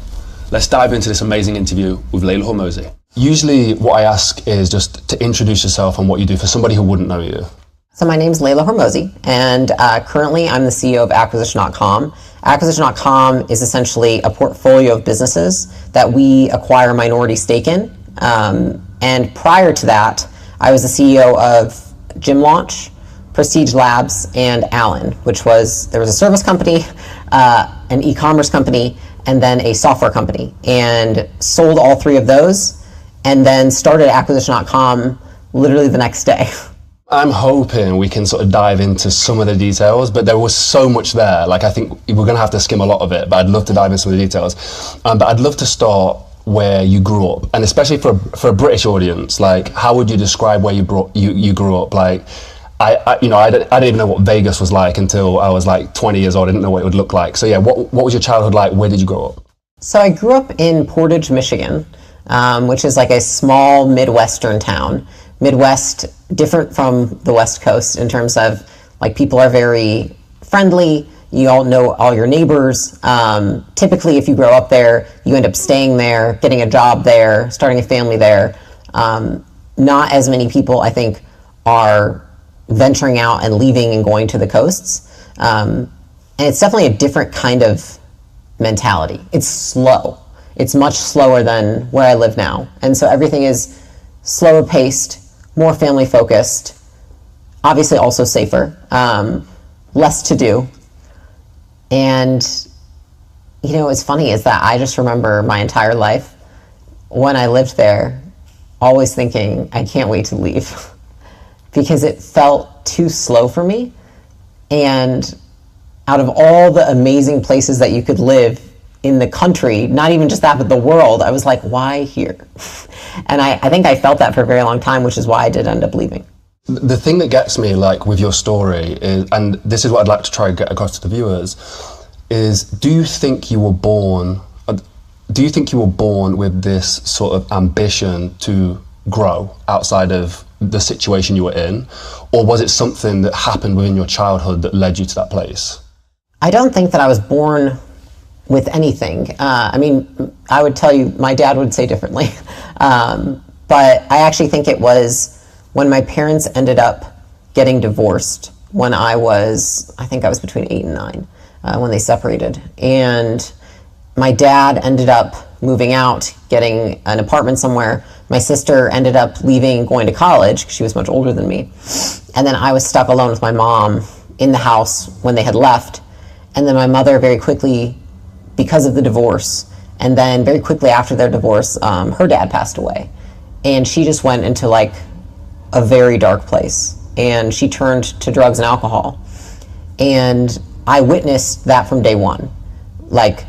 Let's dive into this amazing interview with Leila Hormozi. Usually what I ask is just to introduce yourself and what you do for somebody who wouldn't know you. So my name's Leila Hormozi, and currently I'm the CEO of acquisition.com. Acquisition.com is essentially a portfolio of businesses that we acquire a minority stake in. And prior to that, I was the CEO of Gym Launch, Prestige Labs, and Allen, there was a service company, an e-commerce company, and then a software company, and sold all three of those, and then started acquisition.com literally the next day. I'm hoping we can sort of dive into some of the details, but there was so much there. Like, I think we're going to have to skim a lot of it, but I'd love to dive into some of the details. But I'd love to start where you grew up, and especially for a British audience. Like, how would you describe where you grew up? Like, I didn't even know what Vegas was like until I was like 20 years old. I didn't know what it would look like. So yeah, what was your childhood like? Where did you grow up? So I grew up in Portage, Michigan, which is like a small Midwestern town. Midwest, different from the West Coast in terms of, like, people are very friendly. You all know all your neighbors. Typically, if you grow up there, you end up staying there, getting a job there, starting a family there. Not as many people, I think, are venturing out and leaving and going to the coasts. And it's definitely a different kind of mentality. It's slow. It's much slower than where I live now. And so everything is slower paced, more family focused, obviously also safer, less to do. And, you know, what's funny is that I just remember my entire life when I lived there, always thinking, I can't wait to leave because it felt too slow for me. And out of all the amazing places that you could live in the country, not even just that, but the world, I was like, why here? And I think I felt that for a very long time, which is why I did end up leaving. The thing that gets me, like, with your story is, and this is what I'd like to try and get across to the viewers, is do you think you were born with this sort of ambition to grow outside of the situation you were in? Or was it something that happened within your childhood that led you to that place? I don't think that I was born with anything. I mean, I would tell you, my dad would say differently. But I actually think it was when my parents ended up getting divorced when I think I was between 8 and 9, when they separated. And my dad ended up moving out, getting an apartment somewhere. My sister ended up leaving, going to college, because she was much older than me. And then I was stuck alone with my mom in the house when they had left. And then my mother very quickly, because of the divorce, and then very quickly after their divorce, her dad passed away. And she just went into, like, a very dark place. And she turned to drugs and alcohol. And I witnessed that from day one. Like,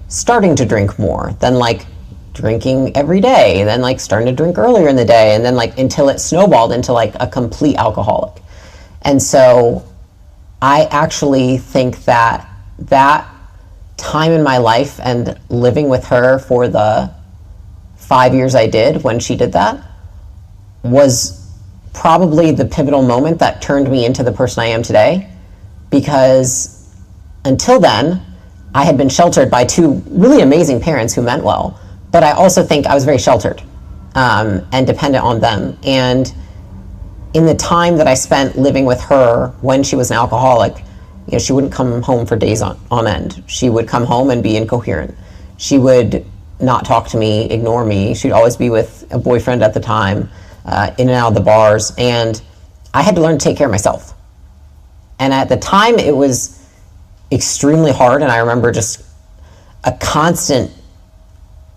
starting to drink more, then, like, drinking every day, then, like, starting to drink earlier in the day, and then, like, until it snowballed into, like, a complete alcoholic. And so I actually think that that time in my life and living with her for the 5 years I did when she did that was probably the pivotal moment that turned me into the person I am today. Because until then, I had been sheltered by 2 really amazing parents who meant well, but I also think I was very sheltered and dependent on them. And in the time that I spent living with her when she was an alcoholic, you know, she wouldn't come home for days on end. She would come home and be incoherent. She would not talk to me, ignore me. She'd always be with a boyfriend at the time, in and out of the bars. And I had to learn to take care of myself. And at the time, it was extremely hard. And I remember just a constant,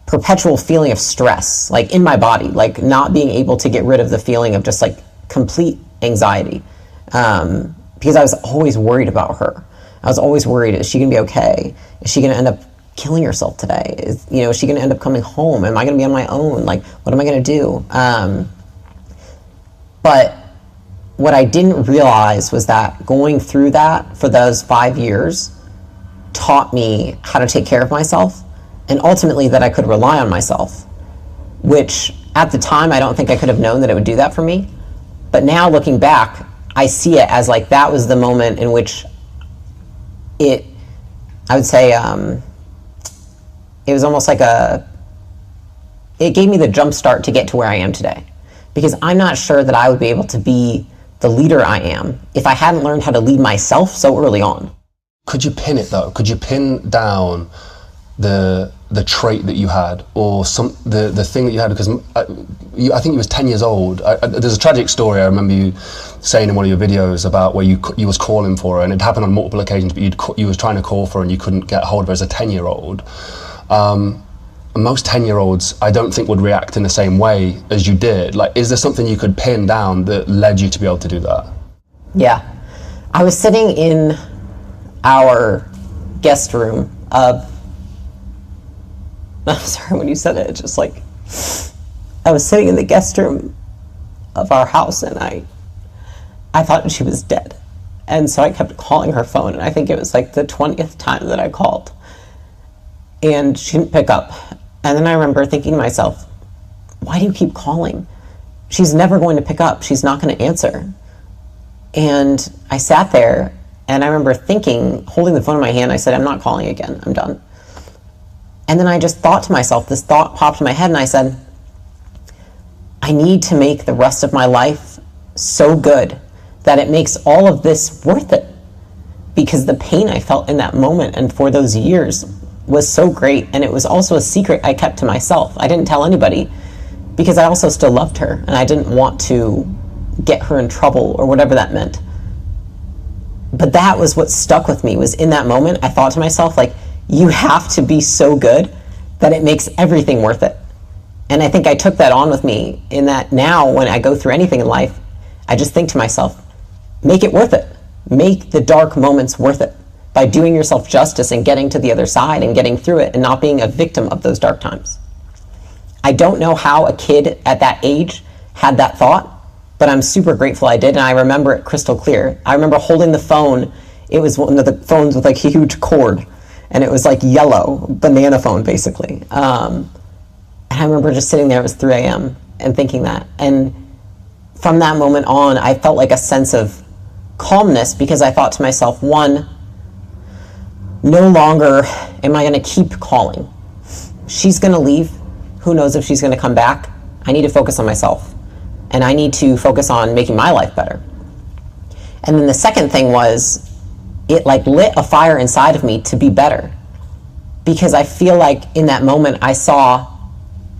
perpetual feeling of stress, like, in my body, like, not being able to get rid of the feeling of just, like, complete anxiety. Because I was always worried about her. I was always worried, is she gonna be okay? Is she gonna end up killing herself today? Is she gonna end up coming home? Am I gonna be on my own? Like, what am I gonna do? But what I didn't realize was that going through that for those 5 years taught me how to take care of myself, and ultimately that I could rely on myself, which at the time I don't think I could have known that it would do that for me. But now looking back, I see it as, like, that was the moment in which I would say, it was almost like it gave me the jump start to get to where I am today. Because I'm not sure that I would be able to be the leader I am if I hadn't learned how to lead myself so early on. Could you pin it, though? Could you pin down the trait that you had, or the thing that you had? Because I think you was 10 years old. There's a tragic story I remember you saying in one of your videos about where you was calling for her, and it happened on multiple occasions, but you was trying to call for her and you couldn't get hold of her as a 10-year-old. most 10-year-olds, I don't think would react in the same way as you did. Like, is there something you could pin down that led you to be able to do that? Yeah. I was sitting in our guest room of, I'm sorry, when you said it, it's just like, I was sitting in the guest room of our house, and I thought she was dead. And so I kept calling her phone, and I think it was like the 20th time that I called. And she didn't pick up. And then I remember thinking to myself, why do you keep calling? She's never going to pick up. She's not going to answer. And I sat there, and I remember thinking, holding the phone in my hand, I said, I'm not calling again. I'm done. And then I just thought to myself, this thought popped in my head, and I said, I need to make the rest of my life so good that it makes all of this worth it. Because the pain I felt in that moment and for those years was so great, and it was also a secret I kept to myself. I didn't tell anybody because I also still loved her, and I didn't want to get her in trouble or whatever that meant. But that was what stuck with me, was in that moment I thought to myself, like, you have to be so good that it makes everything worth it. And I think I took that on with me, in that now when I go through anything in life, I just think to myself, make it worth it. Make the dark moments worth it by doing yourself justice and getting to the other side and getting through it and not being a victim of those dark times. I don't know how a kid at that age had that thought, but I'm super grateful I did, and I remember it crystal clear. I remember holding the phone. It was one of the phones with like a huge cord, and it was like yellow, banana phone basically. And I remember just sitting there, it was 3 a.m., and thinking that. And from that moment on, I felt like a sense of calmness, because I thought to myself, one, no longer am I going to keep calling. She's going to leave. Who knows if she's going to come back? I need to focus on myself, and I need to focus on making my life better. And then the second thing was, it like lit a fire inside of me to be better, because I feel like in that moment I saw,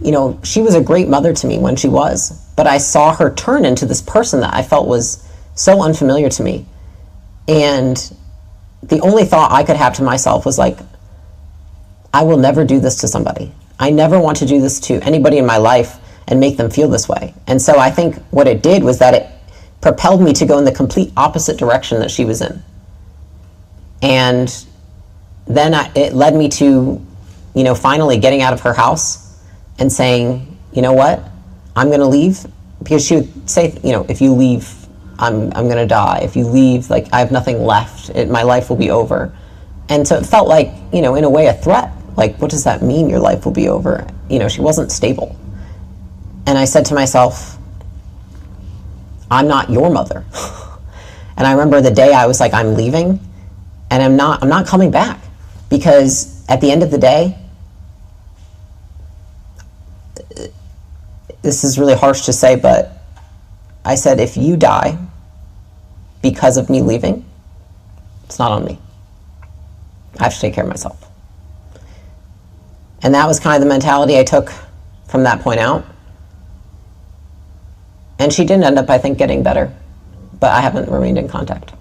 you know, she was a great mother to me when she was, but I saw her turn into this person that I felt was so unfamiliar to me. And the only thought I could have to myself was like, I will never do this to somebody. I never want to do this to anybody in my life and make them feel this way. And so I think what it did was that it propelled me to go in the complete opposite direction that she was in. And then it led me to, you know, finally getting out of her house and saying, you know what, I'm going to leave. Because she would say, you know, if you leave, I'm going to die. If you leave, like, I have nothing left. My life will be over. And so it felt like, you know, in a way, a threat. Like, what does that mean, your life will be over? You know, she wasn't stable. And I said to myself, I'm not your mother. And I remember the day I was like, I'm leaving, and I'm not coming back. Because at the end of the day, this is really harsh to say, but I said, if you die because of me leaving, it's not on me. I have to take care of myself. And that was kind of the mentality I took from that point out. And she did end up, I think, getting better, but I haven't remained in contact.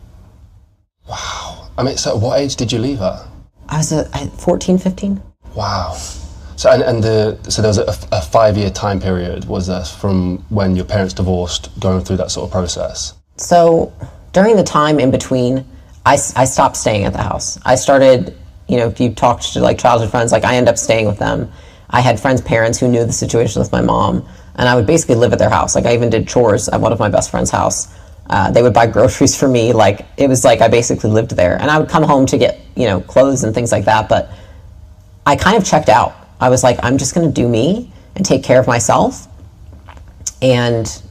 Wow. I mean, so at what age did you leave her? I was 14, 15. Wow. So so there was a 5-year time period, was there, from when your parents divorced, going through that sort of process? So during the time in between, I stopped staying at the house. I started, you know, if you talked to like childhood friends, like I ended up staying with them. I had friends' parents who knew the situation with my mom, and I would basically live at their house. Like I even did chores at one of my best friend's house. They would buy groceries for me. Like it was like I basically lived there, and I would come home to get, you know, clothes and things like that. But I kind of checked out. I was like, I'm just going to do me and take care of myself and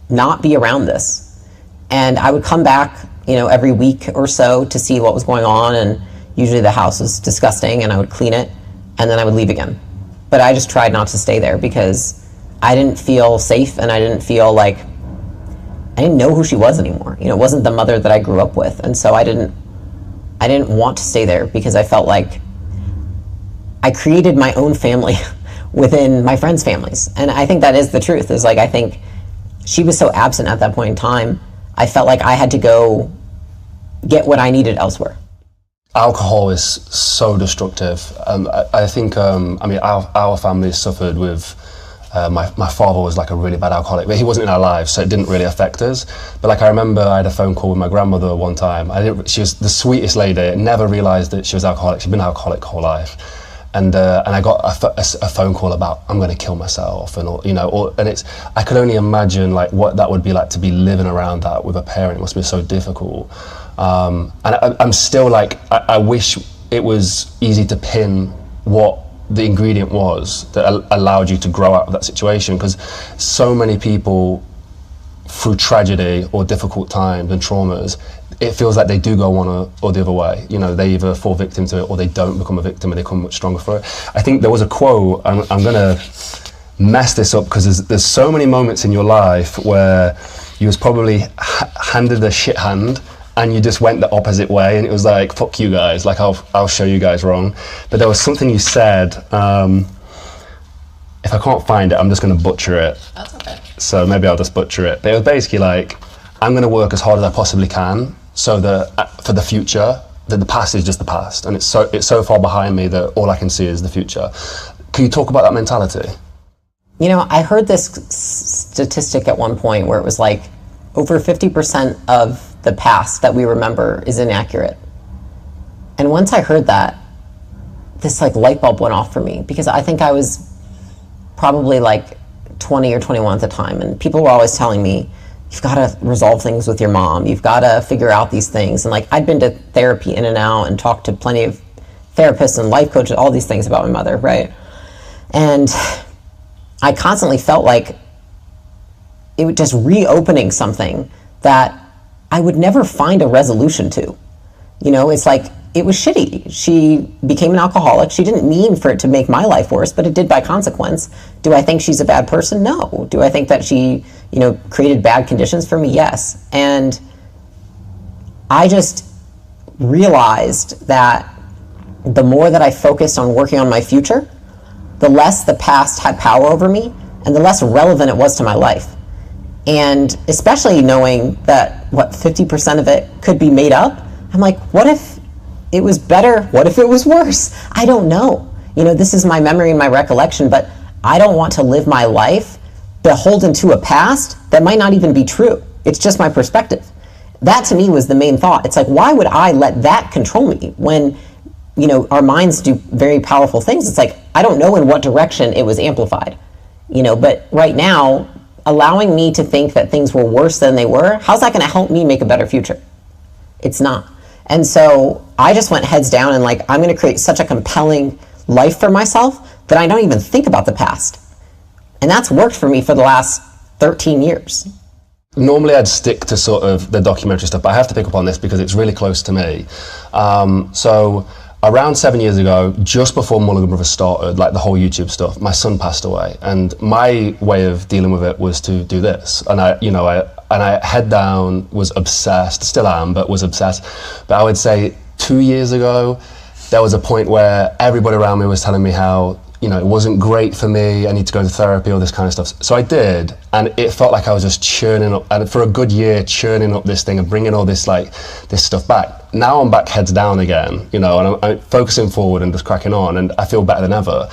not be around this. And I would come back, you know, every week or so to see what was going on, and usually the house was disgusting, and I would clean it, and then I would leave again. But I just tried not to stay there because I didn't feel safe, and I didn't feel like, I didn't know who she was anymore. You know, it wasn't the mother that I grew up with, and so I didn't want to stay there because I felt like I created my own family within my friends' families. And I think that is the truth, is like, I think she was so absent at that point in time, I felt like I had to go get what I needed elsewhere. Alcohol is so destructive. I think, our family suffered with, my father was like a really bad alcoholic, but he wasn't in our lives, so it didn't really affect us. But like, I remember I had a phone call with my grandmother one time. She was the sweetest lady. I never realised that she was alcoholic. She'd been alcoholic her whole life. And I got a phone call about, I'm going to kill myself, and I could only imagine like what that would be like to be living around that with a parent. It must be so difficult. And I'm still like, I wish it was easy to pin what the ingredient was that allowed you to grow out of that situation, because so many people through tragedy or difficult times and traumas, it feels like they do go one or the other way. You know, they either fall victim to it or they don't become a victim and they become much stronger for it. I think there was a quote, I'm gonna mess this up because there's so many moments in your life where you was probably handed a shit hand and you just went the opposite way, and it was like, fuck you guys, like I'll show you guys wrong. But there was something you said, if I can't find it, I'm just gonna butcher it. That's okay. So maybe I'll just butcher it. But it was basically like, I'm gonna work as hard as I possibly can so that for the future, that the past is just the past, and it's so far behind me that all I can see is the future. Can you talk about that mentality? You know, I heard this statistic at one point where it was like over 50% of the past that we remember is inaccurate. And once I heard that, this like light bulb went off for me, because I think I was probably like 20 or 21 at the time, and people were always telling me, you've got to resolve things with your mom, you've got to figure out these things. And like, I'd been to therapy in and out and talked to plenty of therapists and life coaches, all these things about my mother, right? And I constantly felt like it was just reopening something that I would never find a resolution to. You know, it's like, it was shitty. She became an alcoholic. She didn't mean for it to make my life worse, but it did by consequence. Do I think she's a bad person? No. Do I think that she, you know, created bad conditions for me? Yes. And I just realized that the more that I focused on working on my future, the less the past had power over me and the less relevant it was to my life. And especially knowing that, 50% of it could be made up, I'm like, what if it was better? What if it was worse? I don't know. You know, this is my memory and my recollection, but I don't want to live my life beholden to a past that might not even be true. It's just my perspective. That to me was the main thought. It's like, why would I let that control me when, you know, our minds do very powerful things? It's like, I don't know in what direction it was amplified, you know, but right now, allowing me to think that things were worse than they were, how's that going to help me make a better future? It's not. And so I just went heads down and like, I'm going to create such a compelling life for myself that I don't even think about the past. And that's worked for me for the last 13 years. Normally I'd stick to sort of the documentary stuff, but I have to pick up on this because it's really close to me. So around 7 years ago, just before Mulligan Brothers started, like the whole YouTube stuff, my son passed away. And my way of dealing with it was to do this. And I head down, was obsessed, still am, but was obsessed. But I would say 2 years ago, there was a point where everybody around me was telling me how, you know, it wasn't great for me, I need to go to therapy, all this kind of stuff. So I did, and it felt like I was just churning up, and for a good year, churning up this thing and bringing all this, like, this stuff back. Now I'm back heads down again, you know, and I'm focusing forward and just cracking on, and I feel better than ever.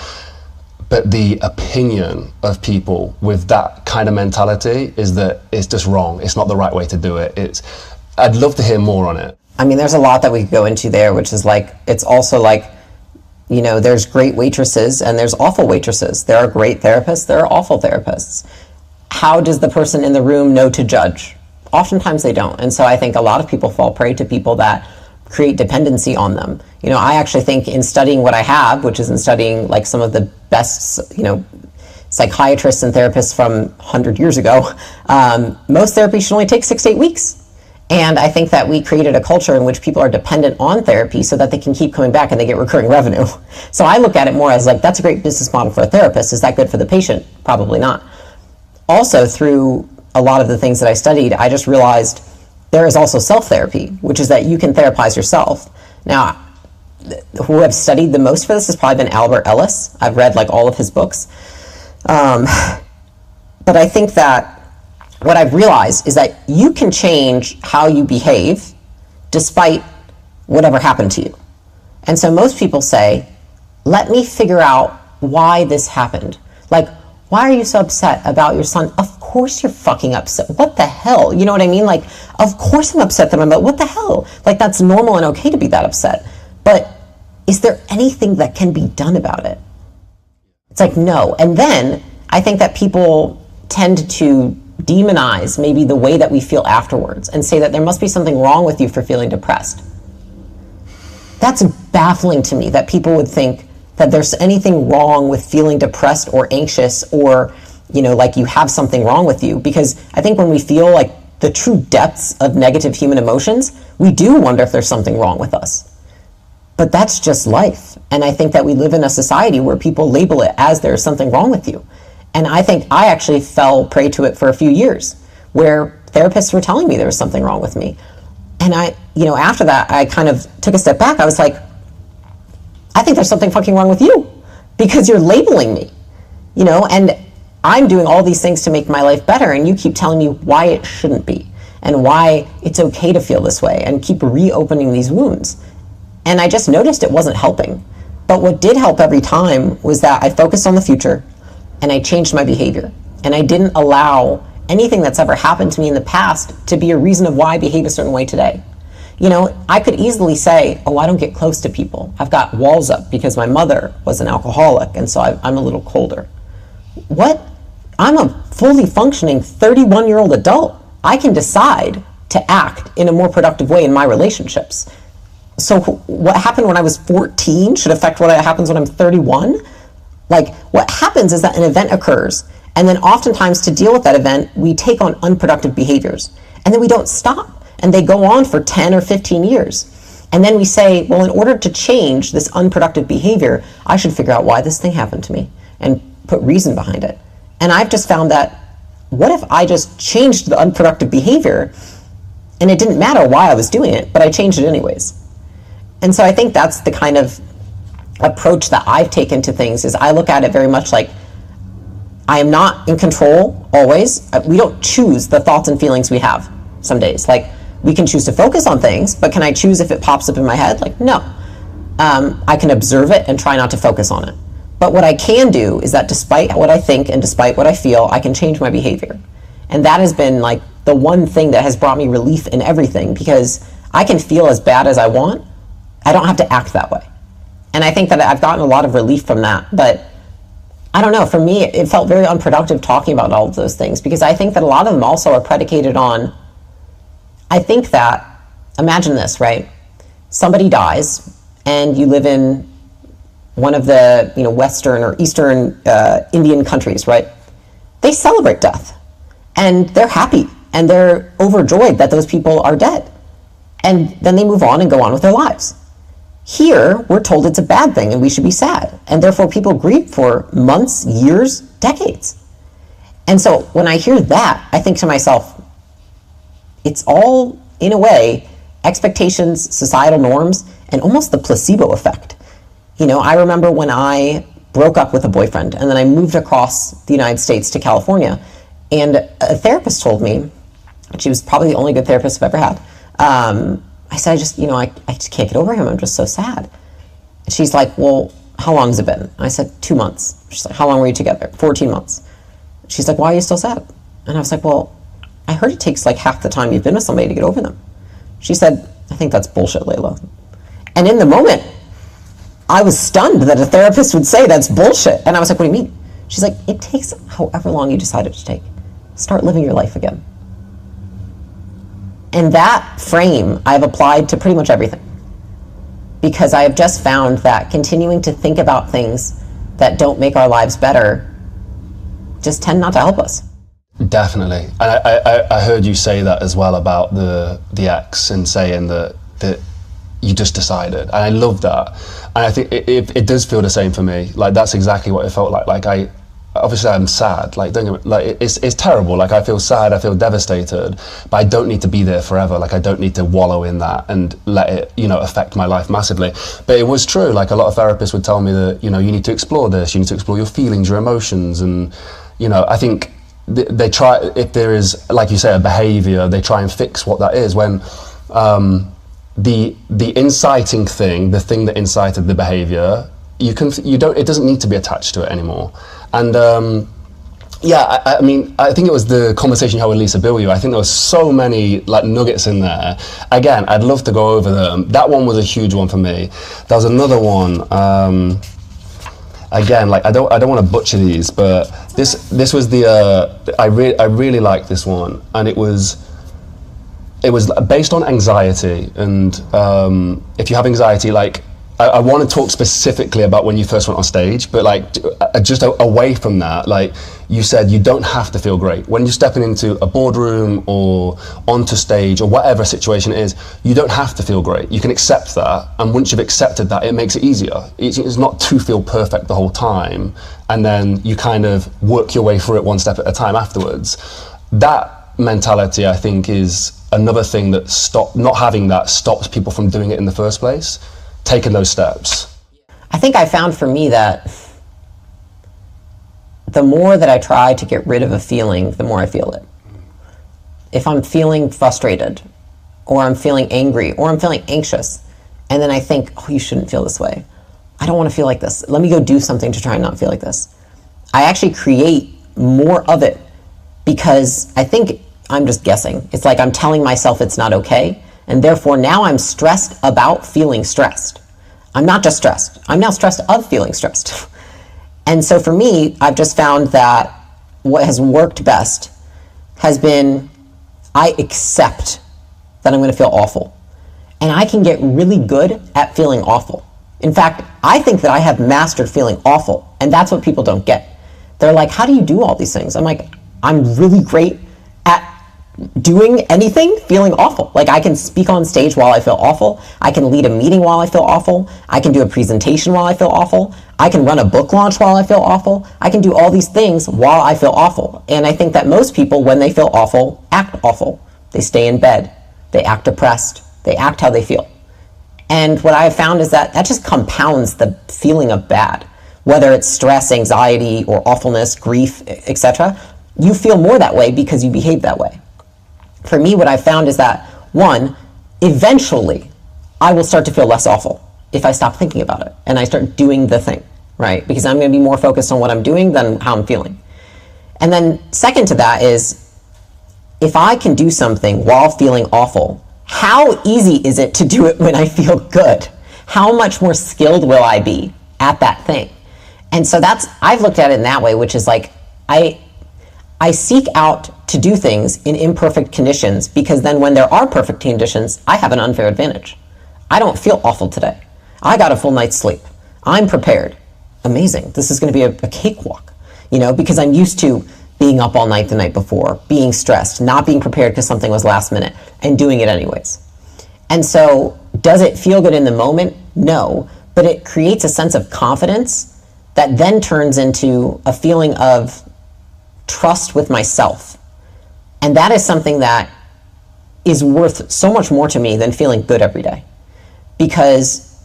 But the opinion of people with that kind of mentality is that it's just wrong. It's not the right way to do it. I'd love to hear more on it. I mean, there's a lot that we could go into there, which is like, it's also like, you know, there's great waitresses and there's awful waitresses. There are great therapists, there are awful therapists. How does the person in the room know to judge? Oftentimes they don't. And so I think a lot of people fall prey to people that create dependency on them. You know, I actually think in studying what I have, which is in studying like some of the best, you know, psychiatrists and therapists from 100 years ago, most therapy should only take 6 to 8 weeks. And I think that we created a culture in which people are dependent on therapy so that they can keep coming back and they get recurring revenue. So I look at it more as like, that's a great business model for a therapist. Is that good for the patient? Probably not. Also, through a lot of the things that I studied, I just realized there is also self-therapy, which is that you can therapize yourself. Now, who I've studied the most for this has probably been Albert Ellis. I've read like all of his books. But I think that what I've realized is that you can change how you behave despite whatever happened to you. And so most people say, let me figure out why this happened. Like, why are you so upset about your son? Of course you're fucking upset. What the hell? You know what I mean? Like, of course I'm upset that I'm about, what the hell? Like, that's normal and okay to be that upset. But is there anything that can be done about it? It's like, no. And then I think that people tend to demonize maybe the way that we feel afterwards and say that there must be something wrong with you for feeling depressed. That's baffling to me, that people would think that there's anything wrong with feeling depressed or anxious, or, you know, like you have something wrong with you. Because I think when we feel like the true depths of negative human emotions, we do wonder if there's something wrong with us. But that's just life. And I think that we live in a society where people label it as there's something wrong with you. And I think I actually fell prey to it for a few years, where therapists were telling me there was something wrong with me. And after that, I kind of took a step back. I was like, I think there's something fucking wrong with you, because you're labeling me, and I'm doing all these things to make my life better, and you keep telling me why it shouldn't be and why it's okay to feel this way, and keep reopening these wounds. And I just noticed it wasn't helping. But what did help every time was that I focused on the future and I changed my behavior. And I didn't allow anything that's ever happened to me in the past to be a reason of why I behave a certain way today. I could easily say, oh, I don't get close to people. I've got walls up because my mother was an alcoholic, and so I'm a little colder. What? I'm a fully functioning 31-year-old adult. I can decide to act in a more productive way in my relationships. So what happened when I was 14 should affect what happens when I'm 31? Like, what happens is that an event occurs, and then oftentimes to deal with that event, we take on unproductive behaviors, and then we don't stop, and they go on for 10 or 15 years. And then we say, well, in order to change this unproductive behavior, I should figure out why this thing happened to me and put reason behind it. And I've just found that, what if I just changed the unproductive behavior, and it didn't matter why I was doing it, but I changed it anyways? And so I think that's the kind of approach that I've taken to things, is I look at it very much like I am not in control always. We don't choose the thoughts and feelings we have some days. Like, we can choose to focus on things, but can I choose if it pops up in my head? Like, no. I can observe it and try not to focus on it. But what I can do is that despite what I think and despite what I feel, I can change my behavior. And that has been like the one thing that has brought me relief in everything, because I can feel as bad as I want. I don't have to act that way. And I think that I've gotten a lot of relief from that. But I don't know, for me, it felt very unproductive talking about all of those things, because I think that a lot of them also are predicated on, I think that, imagine this, right? Somebody dies and you live in one of the Western or Eastern Indian countries, right? They celebrate death and they're happy and they're overjoyed that those people are dead. And then they move on and go on with their lives. Here, we're told it's a bad thing and we should be sad. And therefore people grieve for months, years, decades. And so when I hear that, I think to myself, it's all, in a way, expectations, societal norms, and almost the placebo effect. I remember when I broke up with a boyfriend and then I moved across the United States to California, and a therapist told me, and she was probably the only good therapist I've ever had, I said, I just can't get over him. I'm just so sad. And she's like, well, how long has it been? I said, 2 months. She's like, how long were you together? 14 months. She's like, why are you still sad? And I was like, well, I heard it takes like half the time you've been with somebody to get over them. She said, I think that's bullshit, Leila. And in the moment, I was stunned that a therapist would say that's bullshit. And I was like, what do you mean? She's like, it takes however long you decided to take. Start living your life again. And that frame I've applied to pretty much everything, because I have just found that continuing to think about things that don't make our lives better just tend not to help us. Definitely. And I heard you say that as well about the ex, and saying that you just decided. And I love that. And I think it does feel the same for me. Like, that's exactly what it felt like. Like, obviously I'm sad, like, don't get me, like, it's terrible, like, I feel sad, I feel devastated, but I don't need to be there forever. Like, I don't need to wallow in that and let it, affect my life massively. But it was true, like, a lot of therapists would tell me that, you need to explore this, you need to explore your feelings, your emotions, and, I think they try, if there is, like you say, a behavior, they try and fix what that is, when, the inciting thing, the thing that incited the behavior, it doesn't need to be attached to it anymore. And yeah, I mean, I think it was the conversation you had with Lisa Bilyeu. I think there was so many like nuggets in there. Again, I'd love to go over them. That one was a huge one for me. There was another one. Again, like I don't want to butcher these, but this was the I really liked this one, and it was based on anxiety. And if you have anxiety, like I want to talk specifically about when you first went on stage, but like just away from that, like you said, you don't have to feel great. When you're stepping into a boardroom or onto stage or whatever situation it is, you don't have to feel great. You can accept that, and once you've accepted that, it makes it easier. It's not to feel perfect the whole time, and then you kind of work your way through it one step at a time afterwards. That mentality, I think, is another thing that not having that stops people from doing it in the first place. Taking those steps. I think I found for me that the more that I try to get rid of a feeling, the more I feel it. If I'm feeling frustrated, or I'm feeling angry, or I'm feeling anxious, and then I think, oh, you shouldn't feel this way. I don't want to feel like this. Let me go do something to try and not feel like this. I actually create more of it because I think I'm just guessing. It's like I'm telling myself it's not okay. And therefore now I'm stressed about feeling stressed. I'm not just stressed. I'm now stressed of feeling stressed. And so for me, I've just found that what has worked best has been I accept that I'm going to feel awful. And I can get really good at feeling awful. In fact, I think that I have mastered feeling awful. And that's what people don't get. They're like, how do you do all these things? I'm like, I'm really great at doing anything, feeling awful. Like I can speak on stage while I feel awful. I can lead a meeting while I feel awful. I can do a presentation while I feel awful. I can run a book launch while I feel awful. I can do all these things while I feel awful. And I think that most people, when they feel awful, act awful. They stay in bed. They act depressed. They act how they feel. And what I have found is that that just compounds the feeling of bad. Whether it's stress, anxiety, or awfulness, grief, etc. You feel more that way because you behave that way. For me, what I found is that, one, eventually, I will start to feel less awful if I stop thinking about it and I start doing the thing, right? Because I'm going to be more focused on what I'm doing than how I'm feeling. And then second to that is, if I can do something while feeling awful, how easy is it to do it when I feel good? How much more skilled will I be at that thing? And so I've looked at it in that way, which is like, I seek out to do things in imperfect conditions because then when there are perfect conditions, I have an unfair advantage. I don't feel awful today. I got a full night's sleep. I'm prepared. Amazing. This is going to be a cakewalk, because I'm used to being up all night the night before, being stressed, not being prepared because something was last minute, and doing it anyways. And so, does it feel good in the moment? No, but it creates a sense of confidence that then turns into a feeling of trust with myself. And that is something that is worth so much more to me than feeling good every day. Because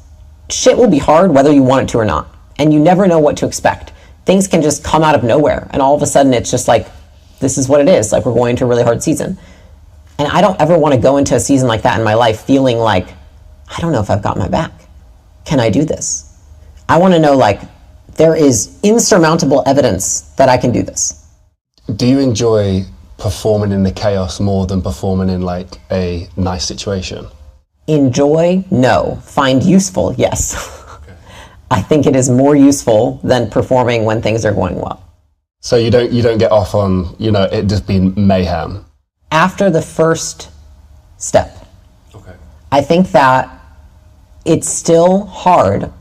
shit will be hard whether you want it to or not. And you never know what to expect. Things can just come out of nowhere. And all of a sudden it's just like, this is what it is. Like we're going into a really hard season. And I don't ever want to go into a season like that in my life feeling like, I don't know if I've got my back. Can I do this? I want to know there is insurmountable evidence that I can do this. Do you enjoy performing in the chaos more than performing in a nice situation? Enjoy? No. Find useful? Yes. Okay. I think it is more useful than performing when things are going well. So you don't get off on, it just being mayhem? After the first step. Okay. I think that it's still hard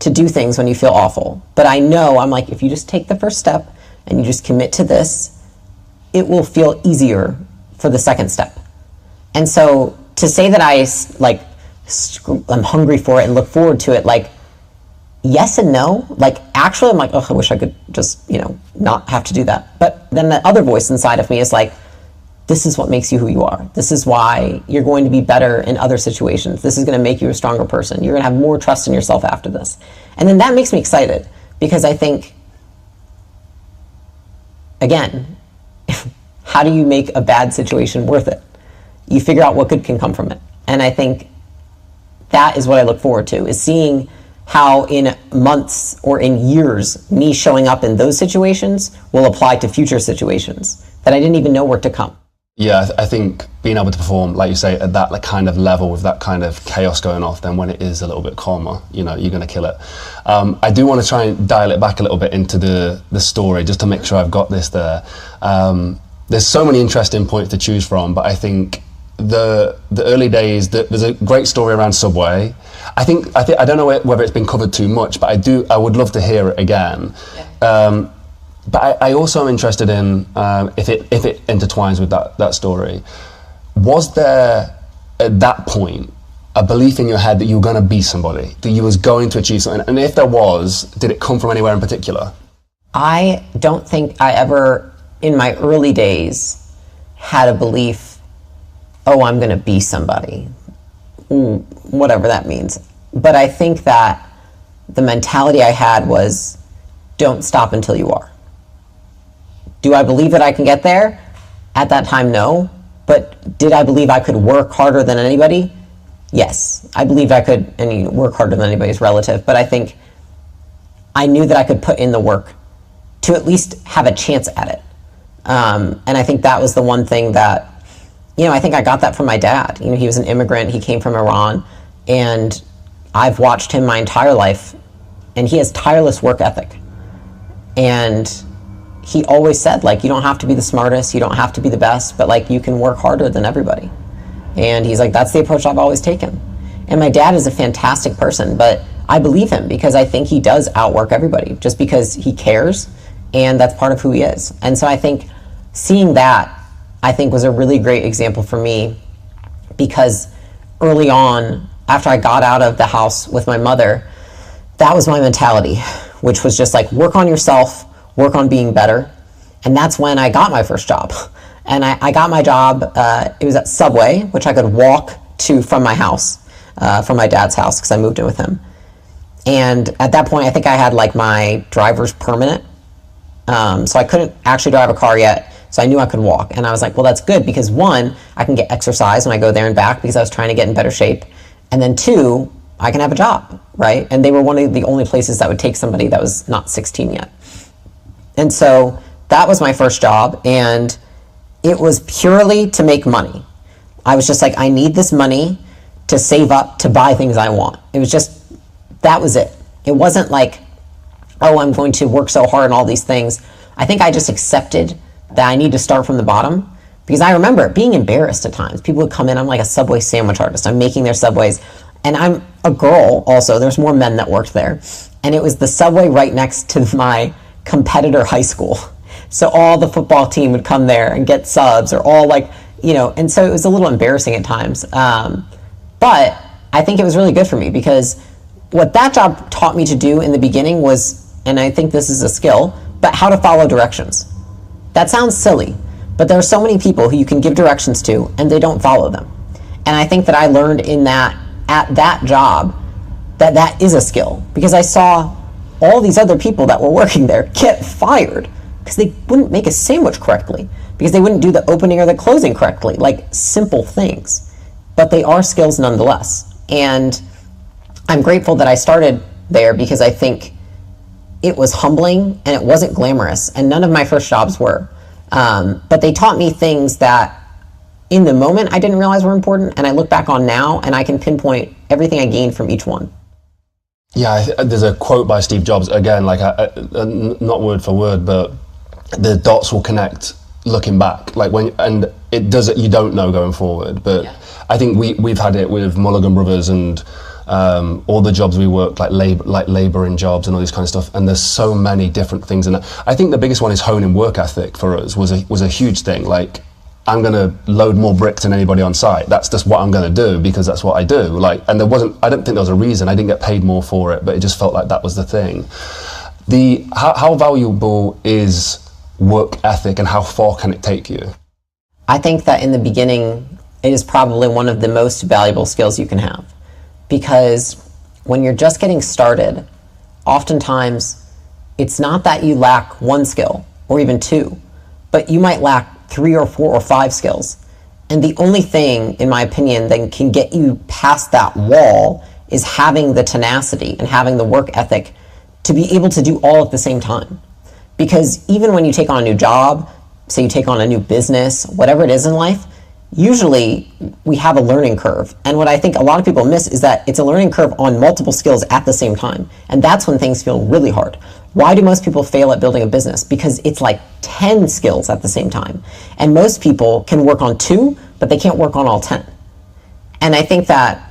to do things when you feel awful. But I know, I'm like, if you just take the first step and you just commit to this, it will feel easier for the second step. And so to say that I'm hungry for it and look forward to it, yes and no. Actually, I'm like, oh, I wish I could just, not have to do that. But then the other voice inside of me is like, this is what makes you who you are. This is why you're going to be better in other situations. This is going to make you a stronger person. You're going to have more trust in yourself after this. And then that makes me excited because I think, again, how do you make a bad situation worth it? You figure out what good can come from it. And I think that is what I look forward to, is seeing how in months or in years, me showing up in those situations will apply to future situations that I didn't even know were to come. Yeah, I think being able to perform, like you say, at that kind of level with that kind of chaos going off, then when it is a little bit calmer, you know, you're going to kill it. I do want to try and dial it back a little bit into the story, just to make sure I've got this there. There's so many interesting points to choose from, but I think the early days, there's a great story around Subway. I don't know whether it's been covered too much, but I would love to hear it again. Yeah. But I also am interested in if it intertwines with that story. Was there at that point a belief in your head that you were going to be somebody, that you was going to achieve something? And if there was, did it come from anywhere in particular? I don't think I ever, in my early days, had a belief, oh, I'm going to be somebody, whatever that means. But I think that the mentality I had was, don't stop until you are. Do I believe that I can get there? At that time, no. But did I believe I could work harder than anybody? Yes. I believed I could, and work harder than anybody's relative, but I think I knew that I could put in the work to at least have a chance at it. And I think that was the one thing that, I think I got that from my dad. He was an immigrant, he came from Iran, and I've watched him my entire life, and he has tireless work ethic. And he always said, you don't have to be the smartest, you don't have to be the best, but you can work harder than everybody. And he's like, that's the approach I've always taken. And my dad is a fantastic person, but I believe him because I think he does outwork everybody just because he cares, and that's part of who he is. And so I think seeing that, I think, was a really great example for me, because early on, after I got out of the house with my mother, that was my mentality, which was just work on yourself, work on being better. And that's when I got my first job. And I got my job, it was at Subway, which I could walk to from my house, from my dad's house, because I moved in with him. And at that point, I think I had my driver's permanent. So I couldn't actually drive a car yet. So I knew I could walk. And I was like, well, that's good, because one, I can get exercise when I go there and back, because I was trying to get in better shape. And then two, I can have a job, right? And they were one of the only places that would take somebody that was not 16 yet. And so that was my first job, and it was purely to make money. I was just I need this money to save up to buy things I want. It was just, that was it. It wasn't oh, I'm going to work so hard on all these things. I think I just accepted that I need to start from the bottom, because I remember being embarrassed at times. People would come in, I'm a Subway sandwich artist. I'm making their Subways, and I'm a girl also. There's more men that worked there. And it was the Subway right next to my competitor high school. So all the football team would come there and get subs, or all and so it was a little embarrassing at times. But I think it was really good for me, because what that job taught me to do in the beginning was, and I think this is a skill, but how to follow directions. That sounds silly, but there are so many people who you can give directions to and they don't follow them. And I think that I learned at that job that is a skill, because I saw all these other people that were working there get fired because they wouldn't make a sandwich correctly, because they wouldn't do the opening or the closing correctly, simple things. But they are skills nonetheless. And I'm grateful that I started there, because I think it was humbling and it wasn't glamorous, and none of my first jobs were. But they taught me things that in the moment I didn't realize were important, and I look back on now and I can pinpoint everything I gained from each one. Yeah, there's a quote by Steve Jobs, again, not word for word, but the dots will connect looking back. And it does it, you don't know going forward. But yeah. I think we've had it with Mulligan Brothers and all the jobs we worked, labouring jobs and all this kind of stuff. And there's so many different things in that. I think the biggest one is honing work ethic for us was a huge thing. I'm going to load more bricks than anybody on site. That's just what I'm going to do, because that's what I do. And I don't think there was a reason. I didn't get paid more for it, but it just felt like that was the thing. How valuable is work ethic, and how far can it take you? I think that in the beginning, it is probably one of the most valuable skills you can have, because when you're just getting started, oftentimes it's not that you lack one skill or even two, but you might lack 3 or 4 or 5 skills. And the only thing, in my opinion, that can get you past that wall is having the tenacity and having the work ethic to be able to do all at the same time. Because even when you take on a new job, say you take on a new business, whatever it is in life, usually we have a learning curve. And what I think a lot of people miss is that it's a learning curve on multiple skills at the same time. And that's when things feel really hard. Why do most people fail at building a business? Because it's like 10 skills at the same time. And most people can work on 2, but they can't work on all 10. And I think that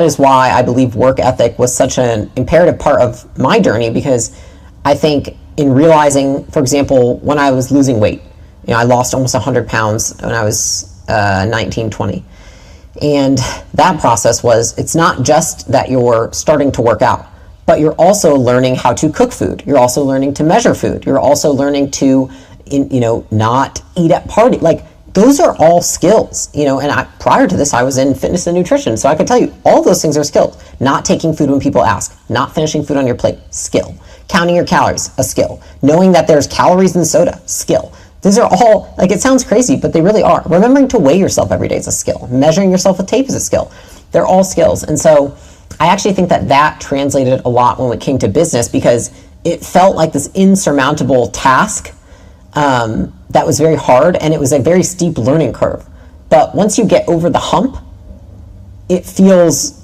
is why I believe work ethic was such an imperative part of my journey, because I think in realizing, for example, when I was losing weight, I lost almost 100 pounds when I was 19, 20. And that process was, it's not just that you're starting to work out, but you're also learning how to cook food. You're also learning to measure food. You're also learning to, not eat at party. Like, those are all skills, and prior to this, I was in fitness and nutrition. So I can tell you all those things are skills. Not taking food when people ask, not finishing food on your plate, skill. Counting your calories, a skill. Knowing that there's calories in soda, skill. These are all, it sounds crazy, but they really are. Remembering to weigh yourself every day is a skill. Measuring yourself with tape is a skill. They're all skills. And so I actually think that translated a lot when it came to business, because it felt like this insurmountable task that was very hard, and it was a very steep learning curve. But once you get over the hump, it feels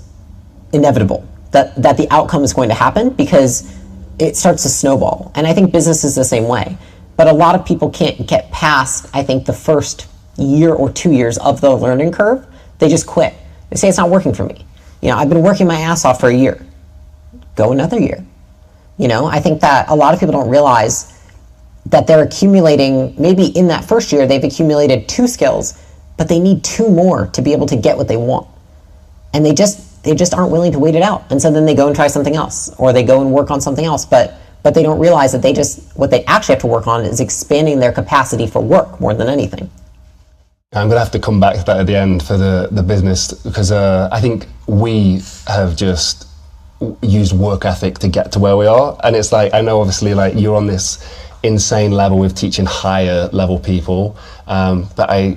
inevitable that the outcome is going to happen, because it starts to snowball. And I think business is the same way. But a lot of people can't get past, I think, the first year or 2 years of the learning curve. They just quit. They say, it's not working for me. I've been working my ass off for a year. Go another year. I think that a lot of people don't realize that they're accumulating, maybe in that first year, they've accumulated 2 skills, but they need 2 more to be able to get what they want. And they just aren't willing to wait it out. And so then they go and try something else, or they go and work on something else. But they don't realize that what they actually have to work on is expanding their capacity for work more than anything. I'm going to have to come back to that at the end for the business, because I think we have just used work ethic to get to where we are. And it's I know obviously you're on this insane level with teaching higher level people, but I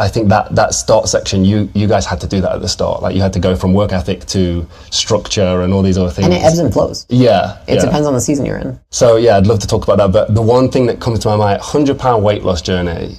think that start section, you guys had to do that at the start. You had to go from work ethic to structure and all these other things. And it ebbs and flows. Yeah. It depends on the season you're in. So yeah, I'd love to talk about that. But the one thing that comes to my mind, 100-pound weight loss journey.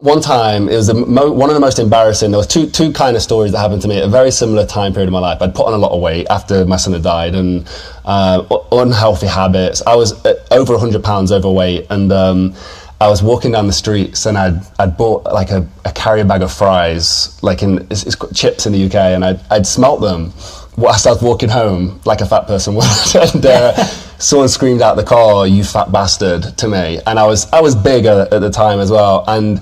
One time, it was one of the most embarrassing. There was two kind of stories that happened to me at a very similar time period of my life. I'd put on a lot of weight after my son had died, and unhealthy habits. I was over 100 pounds overweight, and I was walking down the streets, and I'd bought a carrier bag of fries, it's chips in the UK, and I'd smelt them whilst I was walking home like a fat person would. And someone screamed out the car, "You fat bastard," to me. And I was big at the time as well, and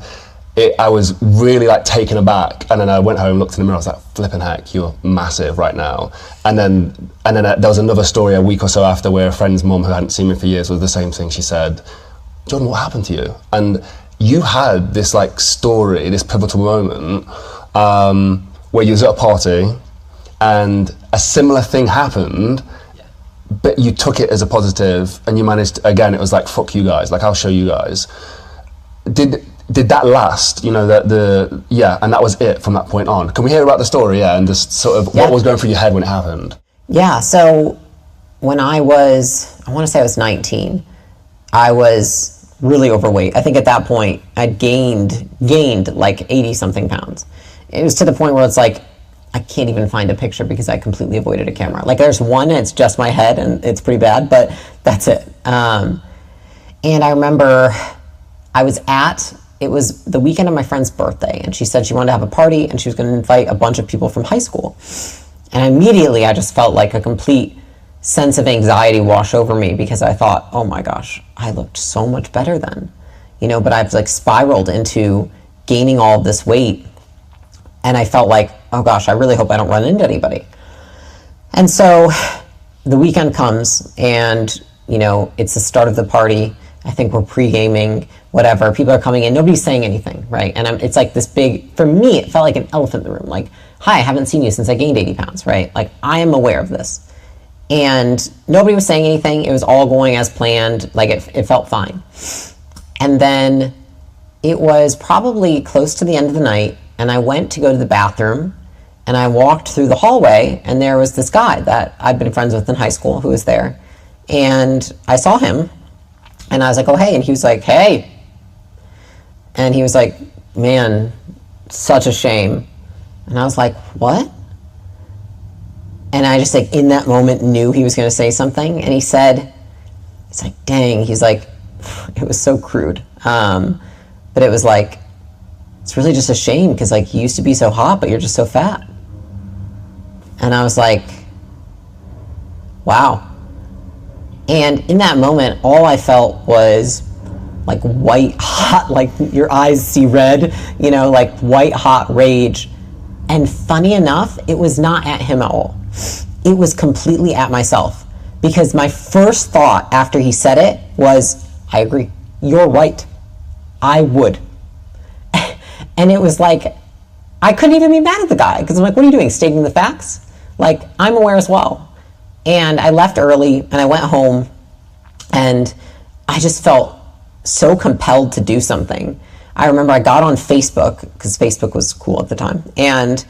I was really taken aback. And then I went home, looked in the mirror, I was like, flipping heck, you're massive right now. And then there was another story a week or so after, where a friend's mum who hadn't seen me for years was the same thing. She said, "Jordan, what happened to you?" And you had this story, this pivotal moment, where you was at a party and a similar thing happened, but you took it as a positive, and you managed, again, it was fuck you guys, I'll show you guys. Did that last, and that was it from that point on? Can we hear about the story, and just sort of what was going through your head when it happened? Yeah, so when I want to say I was 19, I was really overweight. I think at that point, I'd gained 80 something pounds. It was to the point where it's I can't even find a picture because I completely avoided a camera. There's one, and it's just my head, and it's pretty bad, but that's it. And I remember it was the weekend of my friend's birthday, and she said she wanted to have a party, and she was going to invite a bunch of people from high school. And immediately I just felt a complete sense of anxiety wash over me, because I thought, oh my gosh, I looked so much better then. But I've spiraled into gaining all of this weight, and I felt oh gosh, I really hope I don't run into anybody. And so the weekend comes, and it's the start of the party. I think we're pre-gaming, whatever. People are coming in. Nobody's saying anything, right? And it's this big, for me, it felt like an elephant in the room. Hi, I haven't seen you since I gained 80 pounds, right? I am aware of this. And nobody was saying anything. It was all going as planned. It felt fine. And then it was probably close to the end of the night, and I went to go to the bathroom, and I walked through the hallway, and there was this guy that I'd been friends with in high school who was there. And I saw him, and I was like, oh, hey. And he was like, hey. And he was like, man, such a shame. And I was like, what? And I just, like, in that moment knew he was going to say something. And he said, it's like, dang. He's like, it was so crude. But it was like, it's really just a shame because, like, you used to be so hot, but you're just so fat. And I was like, wow. And in that moment, all I felt was like white hot, like your eyes see red, you know, like white hot rage. And funny enough, it was not at him at all. It was completely at myself, because my first thought after he said it was, I agree, you're right, I would. And it was like, I couldn't even be mad at the guy, because I'm like, what are you doing, stating the facts? Like, I'm aware as well. And I left early, and I went home, and I just felt so compelled to do something. I remember I got on Facebook, because Facebook was cool at the time, and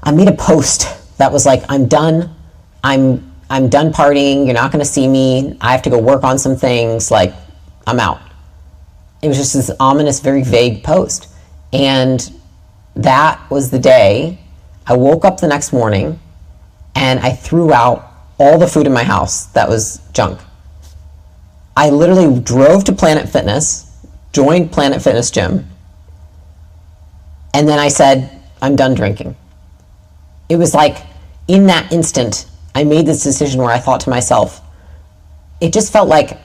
I made a post that was like, I'm done. I'm done partying. You're not going to see me. I have to go work on some things. Like, I'm out. It was just this ominous, very vague post. And that was the day I woke up the next morning and I threw out all the food in my house that was junk. I literally drove to Planet Fitness, joined Planet Fitness Gym, and then I said, I'm done drinking. It was like, in that instant, I made this decision where I thought to myself, it just felt like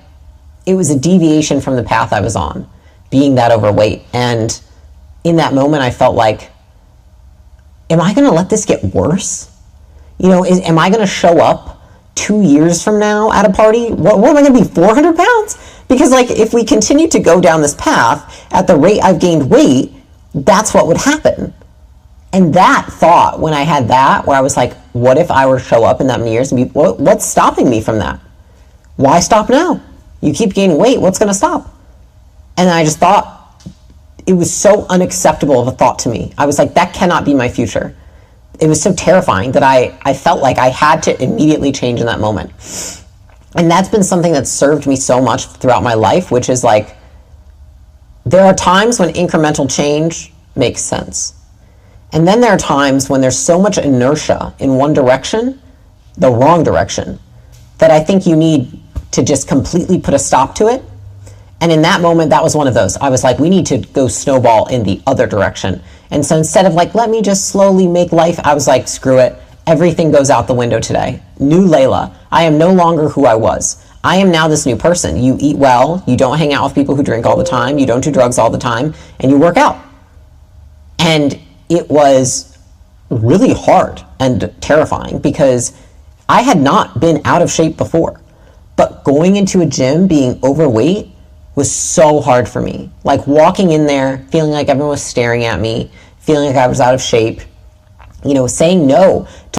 it was a deviation from the path I was on, being that overweight. And in that moment, I felt like, am I going to let this get worse? You know, am I going to show up 2 years from now at a party? What am I going to be, 400 pounds? Because, like, if we continue to go down this path at the rate I've gained weight, that's what would happen. And that thought, when I had that, where I was like, what if I were to show up in that many years and be, what's stopping me from that? Why stop now? You keep gaining weight, what's going to stop? And I just thought, it was so unacceptable of a thought to me. I was like, that cannot be my future. It was so terrifying that I felt like I had to immediately change in that moment. And that's been something that's served me so much throughout my life, which is like, there are times when incremental change makes sense. And then there are times when there's so much inertia in one direction, the wrong direction, that I think you need to just completely put a stop to it. And in that moment, that was one of those. I was like, we need to go snowball in the other direction. And so instead of like, let me just slowly make life, I was like, screw it. Everything goes out the window today. New Leila. I am no longer who I was. I am now this new person. You eat well. You don't hang out with people who drink all the time. You don't do drugs all the time. And you work out. And it was really hard and terrifying because I had not been out of shape before. But going into a gym being overweight was so hard for me. Like walking in there, feeling like everyone was staring at me, feeling like I was out of shape, you know, saying no to